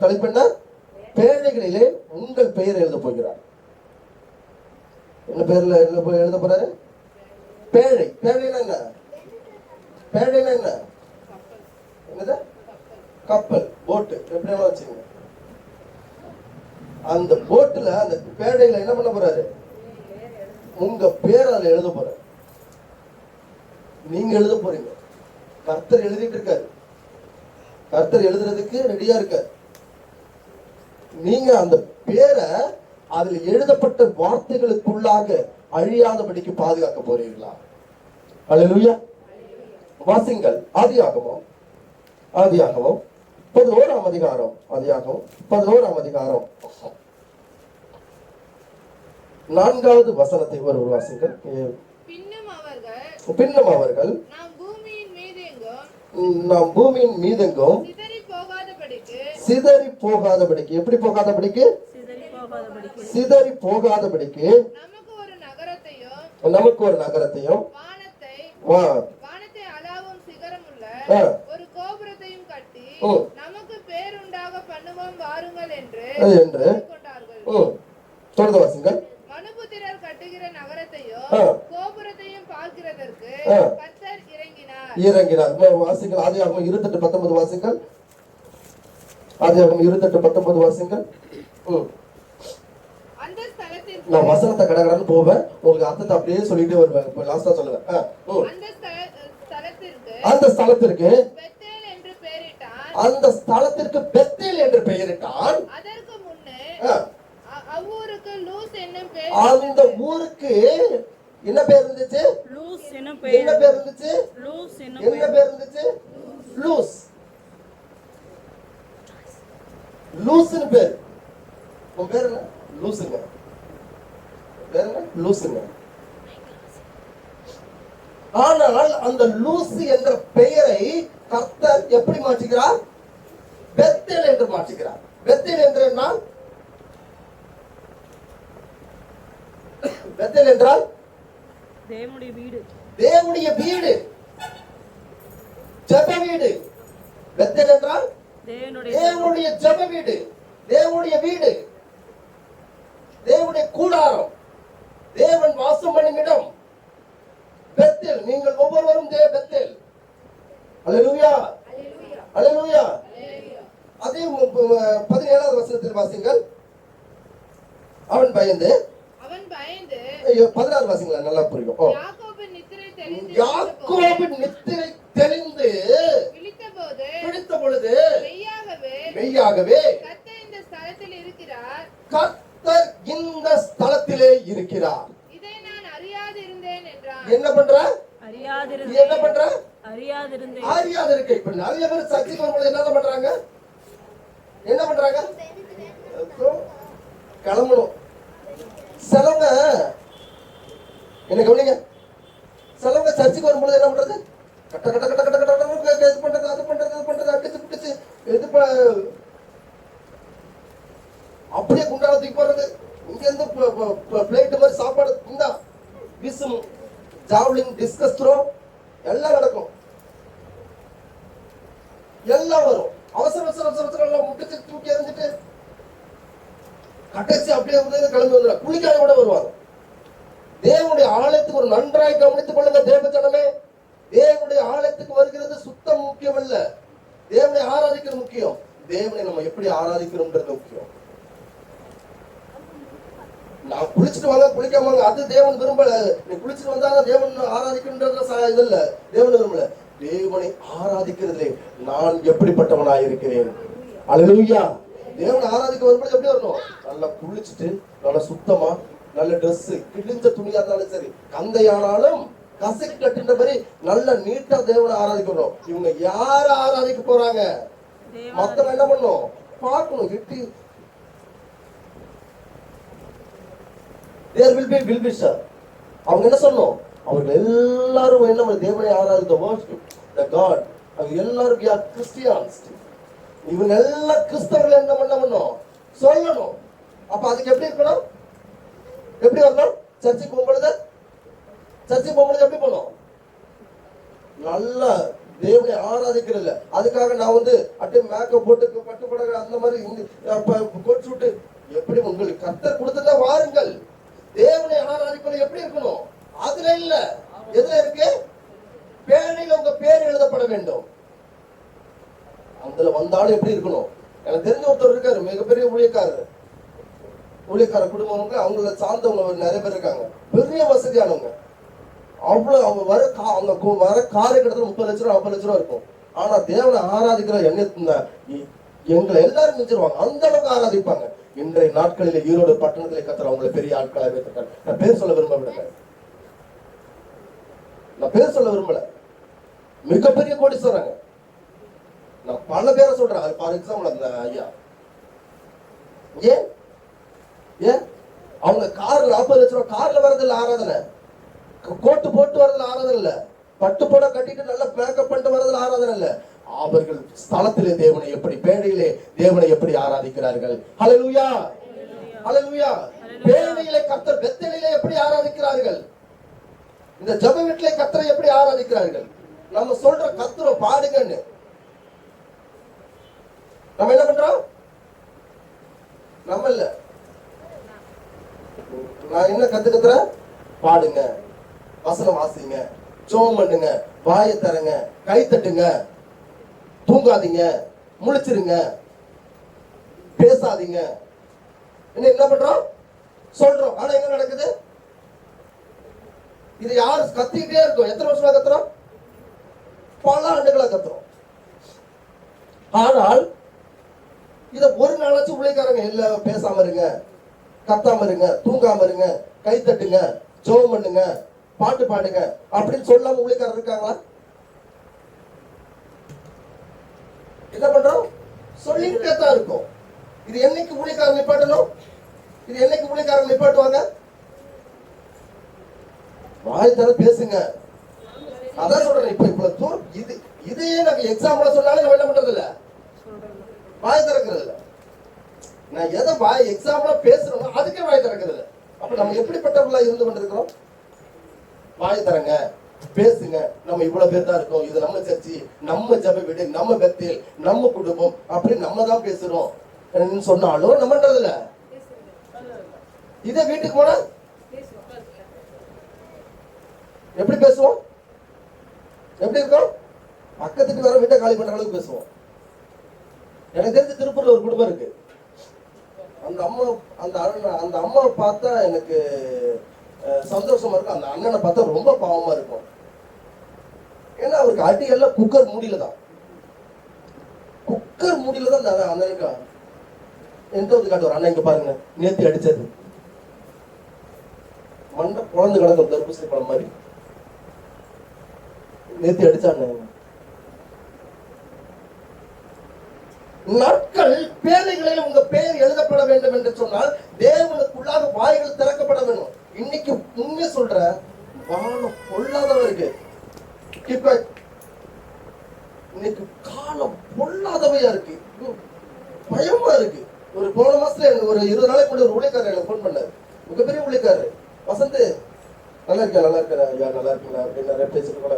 தலைப்பு என்ன? பேழைகளிலே உங்கள் பெயர் எழுத போகிறார். என்ன பேர்ல எழுத போறாரு? பேழை. பேழைனா என்ன? பேழைனா என்ன? என்னது? கப்பல், போட்டு, எப்படி வச்சுக்கோங்க. அந்த போட்டுல அந்த பேழையில என்ன பண்ண போறாரு? உங்க பேர் அதுல எழுத போறாரு. நீங்க எழுத போறீங்க. கர்த்தர் எழுதிட்டு இருக்காரு. கர்த்தர் எழுதுறதுக்கு ரெடியா இருக்காரு. நீங்க அந்த பேரை அதுல எழுதப்பட்ட வார்த்தைகளுக்குள்ளாக அழியாதபடிக்கு பாதுகாக்க போறீங்களா? அல்லேலூயா. வாசிங்கள் ஆதியாகமம் 11ஆம் அதிகாரம். ஆதியாகமம் 11ஆம் அதிகாரம் 4வது வசனத்தை ஒரு வாசிங்கள். பின்னும் அவர்கள் நாம் பூமியின் மீதெங்கும் சிதறி போகாதபடிக்கு எப்படி போகாதபடிக்கு? சிதறி போகாதபடிக்கு நமக்கு ஒரு நகரத்தையும் ஒரு கோபுரத்தையும் கட்டி நமக்கு பேருண்டாக பண்ணுவோம் வாருங்கள் என்று தொடர்ந்து வாசிங்கள். மனுபுத்திரர் கட்டுகிற நகரத்தையும் கோபுரத்தையும் பார்க்கிறதற்கு கர்த்தர் இறங்கினார். வாசிங்கள். ஆதியாகமம் 28:19 வாசிங்கள். ஆதியாகமம் 28:19 வாசிங்கள். நான் வசனத்தை கடகடன்னு போவேன், உங்களுக்கு அர்த்தத்தை அப்படியே சொல்லிட்டே வருவேன். இப்ப லாஸ்டா சொல்லுவேன். அந்த ஸ்தலத்திற்கு பெத்தேல் என்று பெயரிட்டான். அதற்கு முன்னே அவ்வூருக்கு லூஸ் என்னும் பேர். அந்த ஊருக்கு என்ன பேர் இருந்துச்சு? லூஸ் என்னும் பேர். என்ன பேர் இருந்துச்சு? லூஸ் என்னும் என்ன பேர் இருந்துச்சு? லூஸ். லூஸ்னு பேர். உன் பேர் என்ன? லூசுங்க. பேர் என்ன? லூசுங்க. ஆனால் அந்த லூசு என்ற பெயரை கர்த்தர் எப்படி மாற்றுகிறார்? பெத்தேல் என்று மாற்றுகிறார். பெத்தேல் என்று என்ன? பெத்தேல் என்றால் தேவனுடைய வீடு. தேவனுடைய வீடு, ஜெப வீடு. பெத்தேல் என்றால் தேவனுடைய ஜெப வீடு, தேவனுடைய வீடு, தேவனுடைய கூடாரம், தேவன் வாசம் பண்ணும் இடம் பெத்தேல். நீங்கள் ஒவ்வொருவரும் பெத்தேல். அல்லேலூயா, அல்லேலூயா. அதே 17வது வசனத்தில் வாசிங்கள். அவன் பயந்து 16 வாசிங்களா, நல்லா புரியும். யாக்கோபு நித்திரை தெளிந்து விழித்த பொழுது மெய்யாகவே கர்த்தர் இந்த ஸ்தலத்திலே இருக்கிறார். இதை நான் அறியாதிருந்தேன் என்றான். என்ன பண்ற? அறியாதிருந்தேன். என்ன பண்ற? அறியாதிருந்தேன். அறியாதிருக்க. இப்ப நிறைய பேர் சர்ச்சைக்கு வரும்போது என்ன பண்றாங்க? என்ன பண்றாங்க? கிளம்பணும். சிலவங்க என்ன கவனிங்க, சிலவங்க சர்ச்சைக்கு வரும்போது என்ன பண்றது? கட்ட கட்ட கட்ட கட்ட கட்ட இது பண்றது, அது பண்றது, இது பண்றது, அடிச்சு பிடிச்சு இது அப்படியே குண்டால தூக்கி போடுறது. இங்க இருந்து பிளேட் மாதிரி சாப்பாடு இந்தா வீசும், ஜாவ்லிங், டிஸ்கஸ் த்ரோ எல்லாம் நடக்கும். எல்லாம் வரும். அவசர அவசர அவசரத்துல எல்லாம் முட்டிச்சு தூக்கி எறிஞ்சிட்டு கட்டச்சி அப்படியே கிளம்பி வந்துடுற. குளிக்காத கூட வருவாங்க. தேவனுடைய ஆலயத்துக்கு ஒரு நன்றாய் கவனித்துக் கொள்ளுங்க தேவஜனமே. தேவனுடைய ஆலயத்துக்கு வருகிறது சுத்தம் முக்கியம் அல்ல, தேவனை ஆராதிக்கிறது முக்கியம். தேவனை நம்ம எப்படி ஆராதிக்கிறோம்ன்றது முக்கியம். நான் குளிச்சுட்டு வாங்க குளிக்காம வாங்க அது தேவன் விரும்பல. நீ குளிச்சுட்டு வந்தாலும் தேவன் ஆராதிக்கணும்ன்றது இது இல்ல. தேவன் விரும்பல. தேவனை ஆராதிக்கிறதுலே நான் எப்படிப்பட்டவனாய் இருக்கிறேன். அல்லேலூயா. தேவனை ஆராதிக்க வரும்போது எப்படி வரணும்? நல்லா குளிச்சுட்டு, நல்லா சுத்தமா, நல்ல ட்ரெஸ், கிழிஞ்ச துணியா இருந்தாலும் சரி, கந்தையானாலும் கசைக்கு கட்டுன்ற மாதிரி நல்ல நீட்டா தேவனை ஆராதிக்கணும். இவங்க யார ஆராதிக்க போறாங்க? மத்தவங்க என்ன பண்ணும்? பார்க்கணும். எட்டி there will be sir. அவங்க என்ன சொல்லணும்? அவர்கள் எல்லாரும் என்ன தேவனை ஆராதிக்க worship the God. அவங்க எல்லாரும் யார்? கிறிஸ்டியன்ஸ். இவங்க எல்லா கிறிஸ்தவர்கள் என்ன பண்ணணும்? சொல்லணும். அப்ப அதுக்கு எப்படி இருக்கணும்? எப்படி வரணும்? சர்ச்சுக்கு போகும்பொழுது எப்படி போகணும்? நல்ல தேவனை ஆராதிக்கிறதில்ல. அதுக்காக நான் அப்படியே மேக்கப் போட்டு பட்டுப்படக அந்த மாதிரி கோட் சூட்டு எப்படி உங்களுக்கு கர்த்தர் கொடுத்ததா வாருங்கள். தேவனை ஆராதிப்பது எப்படி இருக்கணும்? அதுல இல்ல, எதுல இருக்கு? பேழையில உங்க பேர் எழுதப்பட வேண்டும். அதுல வந்தாலும் எப்படி இருக்கணும்? எனக்கு தெரிஞ்ச ஒருத்தர் இருக்காரு, மிகப்பெரிய ஊழியக்கார குடும்பம், அவங்கள சார்ந்தவங்க நிறைய பேர் இருக்காங்க, பெரிய வசதியானவங்க. அவ்வளவு அவங்க வர காரு கிட்டத்தட்ட 30 லட்ச ரூபா 40 லட்ச ரூபா இருக்கும். ஆனா தேவனை ஆராதிக்கிற எங்களை எல்லாரும் மிஞ்சிருவாங்க, அந்த அளவுக்கு ஆராதிப்பாங்க. இன்றைய நாட்களில் ஈரோடு பட்டணத்திலே கர்த்தர் அவங்களை பெரிய ஆட்களாக வைத்திருக்காங்க. நான் பேர் சொல்ல விரும்பல, மிகப்பெரிய கோடீஸ்வரங்க. நான் பல பேரை சொல்றேன். ஃபார் எக்ஸாம்பிள் அந்த ஐயா, ஏன் அவங்க கார்ல 40 லட்ச ரூபா கார்ல வரதில்ல ஆராதனை, கோட்டு போட்டு வரதுல ஆராதனை இல்ல, பட்டு போட கட்டிட்டு நல்லா மேக்கப் பண்ணிட்டு வரதுல ஆராதனை இல்ல. அவர்கள் ஸ்தலத்திலே தேவனை எப்படி, பேழையிலே தேவனை எப்படி ஆராதிக்கிறார்கள். ஹல்லேலூயா, ஹல்லேலூயா. பேழையிலே கர்த்தர், பெத்தேலிலே எப்படி ஆராதிக்கிறார்கள், இந்த ஜெப வீட்டிலே கர்த்தரை எப்படி ஆராதிக்கிறார்கள். நம்ம சொல்ற கர்த்தரை பாடுங்கன்னு நம்ம என்ன பண்றோம்? நம்ம இல்ல, நான் என்ன கத்துக்கிறேன்? பாடுங்க, வசனம் வாசிங்க, ஜெபம் பண்ணுங்க, வாயை தரங்க, கை தட்டுங்க, தூங்காதீங்க, முழிச்சிருங்க, பேசாதீங்க. என்ன பண்றோம்? சொல்றோம். ஆனா என்ன நடக்குது? இது யாரு கத்திக்கிட்டே இருக்கும்? எத்தனை வருஷமா கத்துறோம்? பல ஆண்டுகளா கத்துறோம். ஆனால் இத ஒரு நாளாச்சும் ஊழியக்காரங்க இல்ல, பேசாம இருங்க, கத்தாம இருங்க, தூங்காம இருங்க, கை தட்டுங்க, ஜெபம் பண்ணுங்க, பாட்டு பாடுங்க அப்படின்னு சொல்லாம ஊழியக்காரர் இருக்காங்களா? என்ன பண்றோம்? சொல்லிக்கிட்டே தான் இருக்கும். இது என்னைக்கு ஊழியக்காரர் நிப்பாட்டணும்? இது என்னைக்கு ஊழியக்காரர் நிப்பாட்டுவாங்க? வாய் தர பேசுங்க. அதான் சொல்றேன். இப்ப இதையே நாங்க எக்ஸாம்பிள் சொன்னாலும் நம்ம என்ன பண்றது இல்ல, வாய் திறக்கிறது இல்ல. நான் எதை வாய் எக்ஸாம்பிளா பேசுறோம் அதுக்கே வாய் திறக்கிறது இல்ல. அப்ப நம்ம எப்படிப்பட்டவர்களா இருந்து கொண்டிருக்கிறோம்? வாய் தரங்க, பேசுங்க. நம்ம இவ்வளவு பேர் தான் இருக்கோம், இது நம்ம சர்ச்சி, நம்ம ஜெப வீடு, நம்ம பெத்தேல், நம்ம குடும்பம் அப்படின்னு நம்ம தான் பேசுறோம் சொன்னாலும் நம்மன்றது இல்ல. இதே வீட்டுக்கு போனா எப்படி பேசுவோம்? எப்படி இருக்கோம்? பக்கத்துக்கு வர வீட்டை காலி பண்ற அளவுக்கு பேசுவோம். எனக்கு தெரிஞ்ச திருப்பூர்ல ஒரு குடும்பம் இருக்கு. அந்த அம்மாவை பார்த்தா எனக்கு சந்தோஷமா இருக்கும், அந்த அண்ணனை பார்த்தா ரொம்ப பாவமா இருக்கும். ஏன்னா அவருக்கு அடி எல்லாம் குக்கர் மூடியில தான் அந்த அண்ணனுக்கு எந்த வந்து காட்டுவார். அண்ணன் இங்க பாருங்க, நேத்தி அடிச்சது மண்டை குழந்தை கிடக்கும், தர்பூசணி பழம் மாதிரி நேத்தி அடிச்சாங்க. நாட்கள் பேழைகளில் உங்க பெயர் எழுதப்பட வேண்டும் என்று சொன்னால் தேவனுக்குள்ளாக வாய்கள் திறக்கப்பட வேண்டும். இன்னைக்கு உண்மை சொல்ற வானம் பொல்லாதவ இருக்கு. இன்னைக்கு காலம் பொல்லாதவையா இருக்கு, பயமா இருக்கு. ஒரு போன மாசத்துல ஒரு 20 நாளைக்கு முன்னாடி ஒரு ஊழியக்காரர் எனக்கு போன் பண்ணாரு, மிகப்பெரிய ஊழியக்காரர். வசந்த் நல்லா இருக்கா? நல்லா இருக்கிற ஐயா, நல்லா இருக்கீங்களா அப்படின்னு நிறைய பேசிட்டு போல.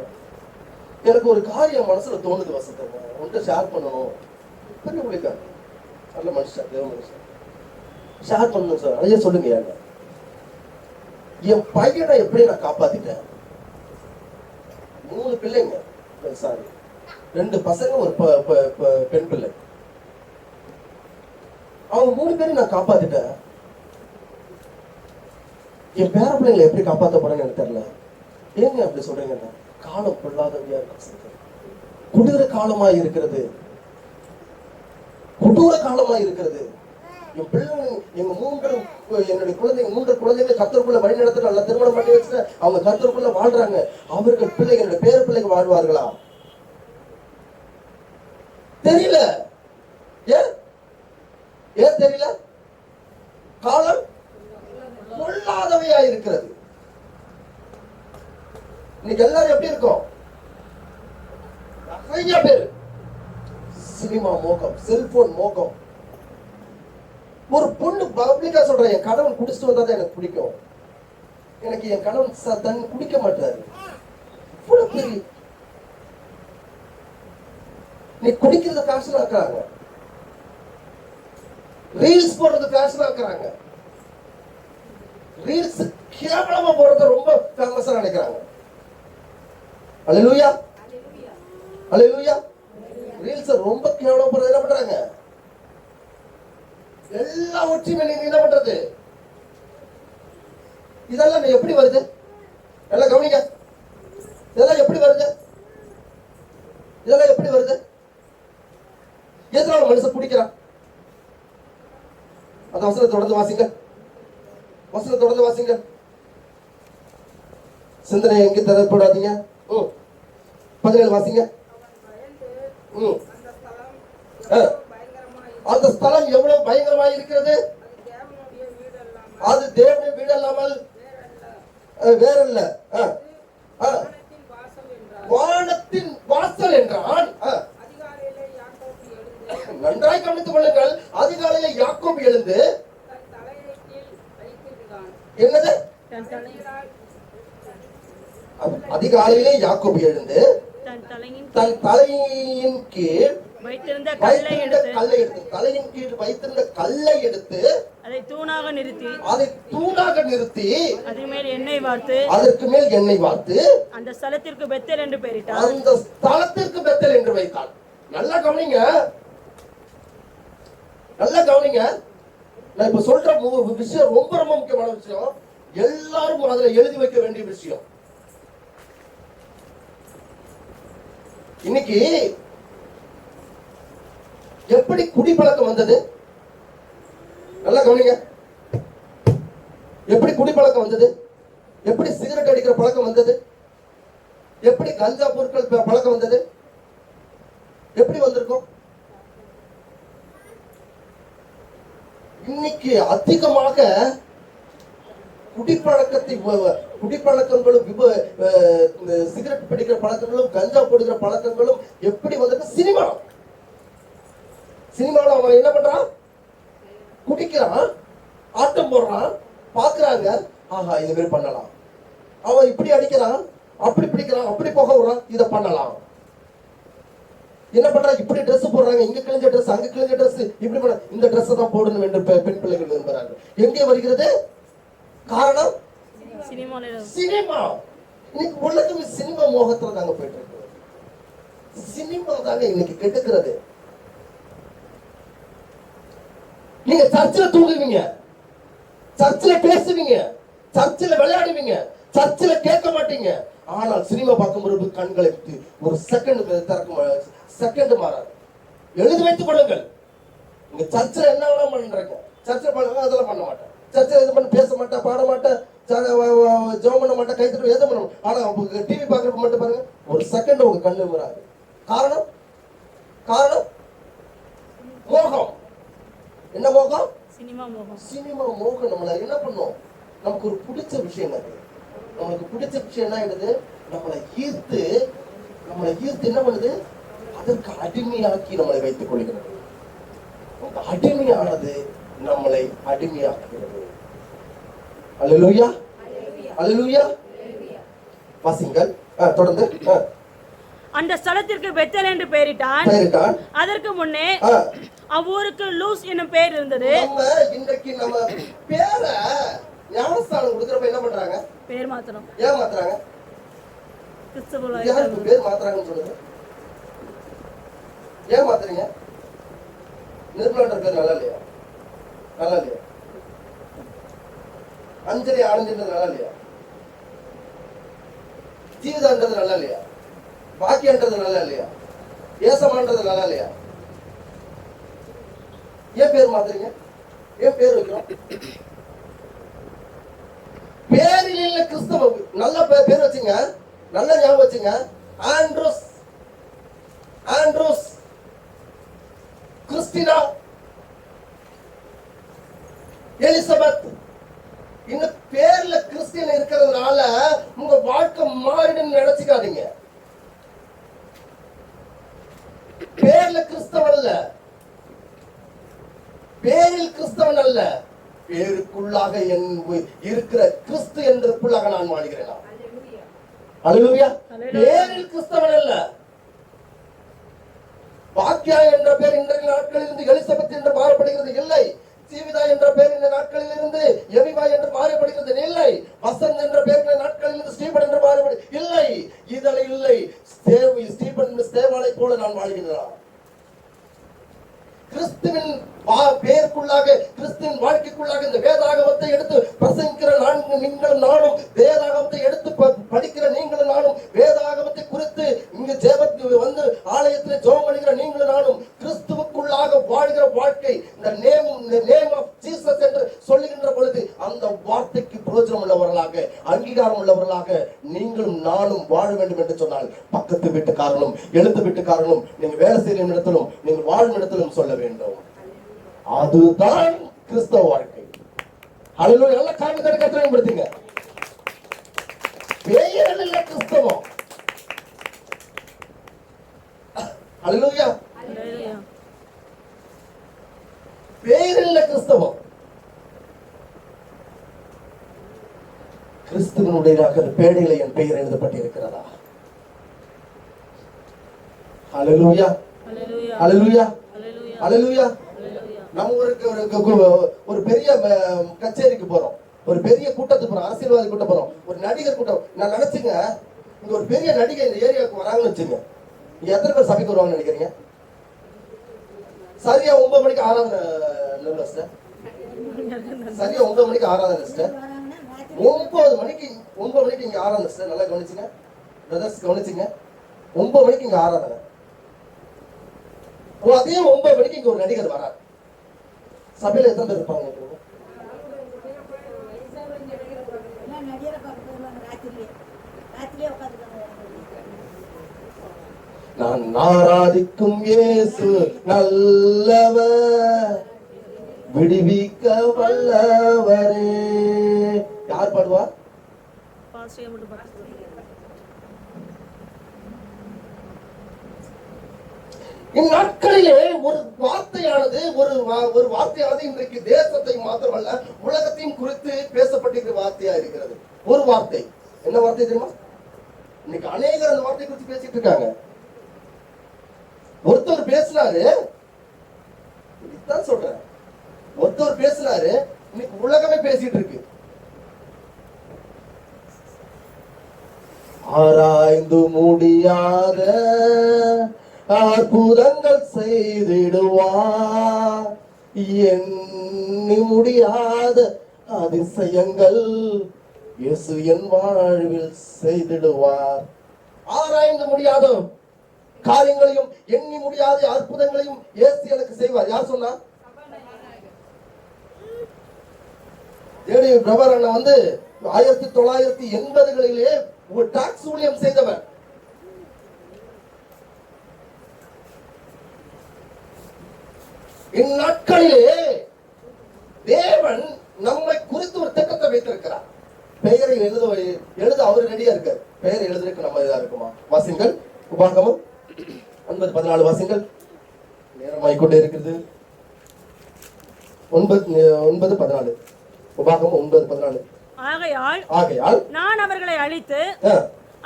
எனக்கு ஒரு காரியம் மனசுல தோணுது வசந்த், உன்கிட்ட ஷேர் பண்ணணும். பெரிய ஊழியக்காரர், நல்ல மனுஷன், தேவ மனுஷன். ஷேர் பண்ணணும் சார். ஐயா சொல்லுங்க. ஏங்க என் பையனை எப்படி நான் காப்பாத்திட்டேன்? 3 பிள்ளைங்க, சாரி 2 பசங்க, ஒரு பெண் பிள்ளை. அவங்க 3 பேரையும் நான் காப்பாத்திட்டேன். என் பேர பிள்ளைங்களை எப்படி காப்பாற்ற போறேன்னு எனக்கு தெரியல. ஏங்க அப்படி சொல்றீங்க? காலம் பொல்லாதவையா இருக்கு, கொடூர காலமா இருக்கிறது, கொடூர காலமா இருக்கிறது. என் பிள்ளை, எங்க என்னுடைய குழந்தைங்க 3 குழந்தைங்க கர்த்தருக்குள்ள வழி நடத்த நல்லா திருமணம் பண்ணி வச்சுட்டு அவங்க கர்த்தருக்குள்ள வாழ்றாங்க. அவர்கள் பிள்ளைங்க, என்னுடைய பேர பிள்ளைங்க வாழ்வார்களா? தெரியல. ஏன் தெரியல? காலம் பொல்லாதவையா இருக்கிறது. இன்னைக்கு எல்லாரும் எப்படி இருக்கோம்? நிறைய பேர் சினிமா மோகம், செல்போன் மோகம். ஒரு பொண்ணு பப்ளிக்கா சொல்ற, என் கணவன் குடிச்சிட்டு வந்தாதான் எனக்கு பிடிக்கும், எனக்கு என் கணவன் தண்ணி குடிக்க மாட்டாரு. நீ குடிக்கிறது ஃபேஷன் ஆக்குறாங்க, ரீல்ஸ் போடுறது ஃபேஷன் ஆக்குறாங்க, ரீல்ஸ் கேவலமா போடுறது ரொம்ப ஃபேமஸா நினைக்கிறாங்க. அல்லேலூயா அல்லேலூயா. ரீல்ஸ் ரொம்ப கேவலமா போடுறது என்ன பண்றாங்க? எல்லாவற்றையுமே நீங்க என்ன பண்றது? இதெல்லாம் எப்படி வருது? எல்லாம் கவனிங்க. இதெல்லாம் எப்படி வருது? இதெல்லாம் எப்படி வருது? எதனால மனுஷன் குடிக்கிறான்? அந்த வசனத்தை தொடர்ந்து வாசிங்க, வசனத்தை தொடர்ந்து வாசிங்க. சிந்தனை எங்க தரப்படாதீங்க. 17 வாசிங்க. அந்த ஸ்தலம் எவ்வளவு பயங்கரமாக இருக்கிறது? அது தேவனுடைய வீடு அல்லாமல் வேறல்ல. வானத்தின் வாசல் என்றால் நன்றாய் கவனித்துக் கொள்ளுங்கள். அதிகாலையில யாக்கோபு எழுந்து என்னது? அதிகாலையிலே யாக்கோபு எழுந்து தன் தலையின் கீழ் வைத்திருந்த கல்லை எடுத்து தலையின் கீழ் வைத்திருந்த கல்லை எடுத்து அதை தூணாக நிறுத்தி அதற்கு மேல் எண்ணெய் வார்த்து அந்த ஸ்தலத்திற்கு பெத்தேல் என்று பெயரிட்டார். அந்த ஸ்தலத்திற்கு பெத்தேல் என்று வைத்தார். நல்லா கவனிங்க, நல்லா கவனிங்க. நான் இப்ப சொல்ற விஷயம் ரொம்ப ரொம்ப முக்கியமான விஷயம். எல்லாரும் அதுல எழுதி வைக்க வேண்டிய விஷயம். இன்னைக்கு எப்படி குடிப்பழக்கம் வந்தது? நல்லா கவனிங்க. எப்படி குடிப்பழக்கம் வந்தது? எப்படி சிகரெட் அடிக்கிற பழக்கம் வந்தது? எப்படி கஞ்சா பொருட்கள் பழக்கம் வந்தது? எப்படி வந்திருக்கும்? இன்னைக்கு அதிகமாக குடிப்பழக்கங்களும் சிகரெட் பிடிக்கிற பழக்கங்களும் கஞ்சா போடுகிற பழக்கங்களும் எப்படி வந்திருக்கு? சினிமாவில் அவன் என்ன பண்றான்? குடிக்கிறான், ஆட்டம் போடுறான், பாக்குறாங்க, ஆஹா இது மாதிரி பண்ணலாம். அவன் இப்படி அடிக்கிறான், அப்படி பிடிக்கிறான், அப்படி போக விடுறான், இதை பண்ணலாம். என்ன பண்றான்? இப்படி ட்ரெஸ் போடுறாங்க, இங்க கிழிஞ்ச ட்ரெஸ், அங்க கிழிஞ்ச ட்ரெஸ், இப்படி பண்ண இந்த ட்ரெஸ் தான் போடணும் என்று பெண் பிள்ளைகள் விரும்புறாங்க. எங்கே வருகிறது காரணம்? சினிமா. இன்னைக்கு உலகம் சினிமா மோகத்துல தாங்க போயிட்டு இருக்கு. சினிமா தாங்க இன்னைக்கு கெடுக்கிறது. நீங்க சர்ச்சில் தூங்குவீங்க, சர்ச்சில் பேசுவீங்க, சர்ச்சில் விளையாடுவீங்க, சர்ச்சில் கேட்க மாட்டீங்க. ஆனால் சினிமா பார்க்கும்போது கண்களை ஒரு செகண்ட் மாறாது. எழுதி வைத்துக் கொள்ளுங்கள். நீங்க சர்ச்சில் என்ன வேணா பண்றீங்க, சர்ச்சில் பண்ணுங்க, அதெல்லாம் பண்ண மாட்டேன். சர்ச்சில் இது பண்ண பேச மாட்டேன், பாட மாட்டேன், ஜெபம் பண்ண மாட்டேன், கை தட்டு எது பண்ணணும். ஆனா டிவி பார்க்கறப்ப மட்டும் பாருங்க, ஒரு செகண்ட் உங்க கண்ணு வராது. காரணம் மோகம். என்ன மோகம்? சினிமா மோகம். நம்மள என்ன பண்ணும்? நமக்கு ஒரு பிடிச்ச விஷயம் அது. நமக்கு பிடிச்ச விஷயம் என்ன ஆயிடுது? நம்மளை ஈர்த்து என்ன பண்ணுது? அதற்கு அடிமையாக்கி நம்மளை வைத்துக் கொள்கிறது. அடிமையானது நம்மளை அடிமையாக்குகிறது. அல்லேலூயா அல்லேலூயா. வாசிங்கள் தொடர்ந்து. அந்த ஸ்தலத்திற்கு பெத்தேல் என்று பெயரிட்டான். அதற்கு முன்னே அவ்வூருக்கு லூஸ் என்னும் பெயர் இருந்தது. இன்றைக்கு நம்ம பேரை ஞானஸ்தானம் கொடுக்கறப்ப என்ன பண்றாங்க? பேர் மாத்தணும். ஏன் மாத்துறாங்க? யாருக்கு பேர் மாத்துறாங்கன்னு சொல்லுங்க. ஏன் மாத்துறீங்க? நிர்மலன்ற பேர் நல்லா இல்லையா? நல்லா இல்லையா? அஞ்சலி ஆனந்தின்றது நல்லா இல்லையா? ஜீவிதான்றது நல்லா இல்லையா? பாக்கியன்றது நல்லா இல்லையா? ஏசமான்றது நல்லா இல்லையா? ஏன் பேர் மாத்துறீங்க? ஏன் பேர் வைக்கிறோம்? பேரில் இல்ல கிறிஸ்தவ. நல்ல பேர் வச்சுங்க, நல்ல ஞாபகம் வச்சுங்க. Andrews, Christina, Elizabeth. இந்த பேர்ல கிறிஸ்டியன் இருக்கிறதுனால உங்க வாழ்க்கை மாறிடுன்னு நினைச்சுக்காதீங்க. பேர்ல கிறிஸ்தவன் அல்ல, பேரில் கிறிஸ்தவன் அல்ல, பேருக்குள்ளாக இருக்கிற கிறிஸ்து என்றுக்குள்ளாக நான் வாழ்கிறேன். அல்லேலூயா. பேரில் கிறிஸ்தவன் அல்ல, பாக்கியா என்ற பேர் இன்றைய நாட்களில் இருந்து எலிசபெத் என்று மாறப்படுகிறது இல்லை. ஜீவிதா என்ற பேர் இந்த நாட்களில் இருந்து எவிவா என்று மாறப்படுகிறது இல்லை. வசந்த் என்ற பேர் இந்த நாட்களில் இருந்து ஸ்டீபன் என்று மாறப்படுகிறது இல்லை. இதனை இல்லை. ஸ்டீபன் ஸ்தேவானை போல நான் வாழ்கிறேன். கிறிஸ்துவின் பெயருக்குள்ளாக, கிறிஸ்துவின் வாழ்க்கைக்குள்ளாக இந்த வேதாகமத்தை எடுத்து பிரசங்கிக்கிற நீங்களும் நானும், வேதாகமத்தை எடுத்து படிக்கிற நீங்களும் நானும், வேதாகமத்தை குறித்து இங்கு ஜெபத்துக்கு வந்து ஆலயத்தில் ஜெபம் பண்ணுகிற நீங்களும் நானும் கிறிஸ்துவுக்குள்ளாக வாழ்கிற வாழ்க்கை, இந்த நேம் ஆஃப் ஜீசஸ் என்று சொல்லுகின்ற பொழுது அந்த வார்த்தைக்கு பிரயோஜனம் உள்ளவர்களாக, அங்கீகாரம் உள்ளவர்களாக நீங்களும் நானும் வாழ வேண்டும் என்று சொன்னால் பக்கத்து வீட்டுக்காரனும் எழுத்து வீட்டுக்காரனும் நீங்க வேலை செய்யும் இடத்திலும் நீங்கள் வாழும் இடத்திலும் சொல்ல வேண்டும். அதுதான் கிறிஸ்தவ வாழ்க்கை. ஹல்லேலூயா. நல்ல காரியத்தை கற்றுப்படுத்துங்க. பெயரில் இல்ல கிறிஸ்தவம். ஹல்லேலூயா. பெயரில் இல்ல கிறிஸ்தவம். கிறிஸ்துவனுடைய பேடையில என் பெயர் எழுதப்பட்டிருக்கிறதா? ஹல்லேலூயா. ஹல்லேலூயா. ஹல்லேலூயா. நம்ம ஒரு பெரிய கச்சேரிக்கு போறோம், ஒரு பெரிய கூட்டத்துக்கு போறோம், அரசியல்வாதி கூட்டம் போறோம், ஒரு நடிகர் கூட்டம். நான் நினைச்சுங்க, இங்க ஒரு பெரிய நடிகை இந்த ஏரியாவுக்கு வராங்கன்னு வச்சுங்க, நீங்க எத்தனை பேர் சபைக்கு வருவாங்கன்னு நினைக்கிறீங்க? சரியா 9 மணிக்கு ஆராதனை சிஸ்டர், சரியா 9 மணிக்கு ஆராதனை சிஸ்டர், 9 மணிக்கு இங்க ஆராதனை சிஸ்டர். நல்லா கவனிச்சுங்க பிரதர்ஸ், கவனிச்சுங்க. 9 மணிக்கு இங்க ஆராதனை. அதே 9 மணிக்கு இங்க ஒரு நடிகர் வரார். சபையில எத்தனை பேர் இருப்பாங்க? நான் ஆராதிக்கும் இயேசு நல்லவர், விடுவிக்க வல்லவரே. யார் பாடுவா? இந்நாட்களிலே ஒரு வார்த்தையானது ஒரு வார்த்தையானது இன்றைக்கு தேசத்தை மாத்திரமல்ல உலகத்தையும் குறித்து பேசப்பட்டிருக்கிற வார்த்தையா இருக்கிறது. ஒரு வார்த்தை. என்ன வார்த்தை தெரியுமா? இன்னைக்கு அநேகர் அந்த வார்த்தை குறித்து பேசிட்டு இருக்காங்க. ஒருத்தர் பேசினாரு, இதுதான் சொல்றேன், ஒருத்தர் பேசினாரு, இன்னைக்கு உலகமே பேசிட்டு இருக்கு. ஆராய்ந்து முடியாத அற்புதங்கள் செய்திடுவார், எண்ணி முடியாத அதிசயங்கள் இயேசு என் வாழ்வில் செய்திடுவார். ஆராய்ந்து முடியாத காரியங்களையும் எண்ணி முடியாத அற்புதங்களையும் இயேசு எனக்கு செய்வார். யார் சொன்னா? பிரபர் அண்ணா வந்து 1980களிலே ஒரு டாக்ஸ் ஊழியம் செய்தவர். இந்நாட்களிலே தேவன் நம்மை குறித்து ஒரு திட்டத்தை வைத்திருக்கிறார். பெயரை எழுத அவர் ரெடியா இருக்கார். பெயரை எழுதுறதுக்கு நம்ம இதா இருக்குமா? வாசிங்கள் உபாகமம் 9:14 வாசிங்கள். நேரமாய்க்கொண்டே இருக்கிறது. 9:14 உபாகமம் 9:14. ஆகையால் நான் அவர்களை அழித்து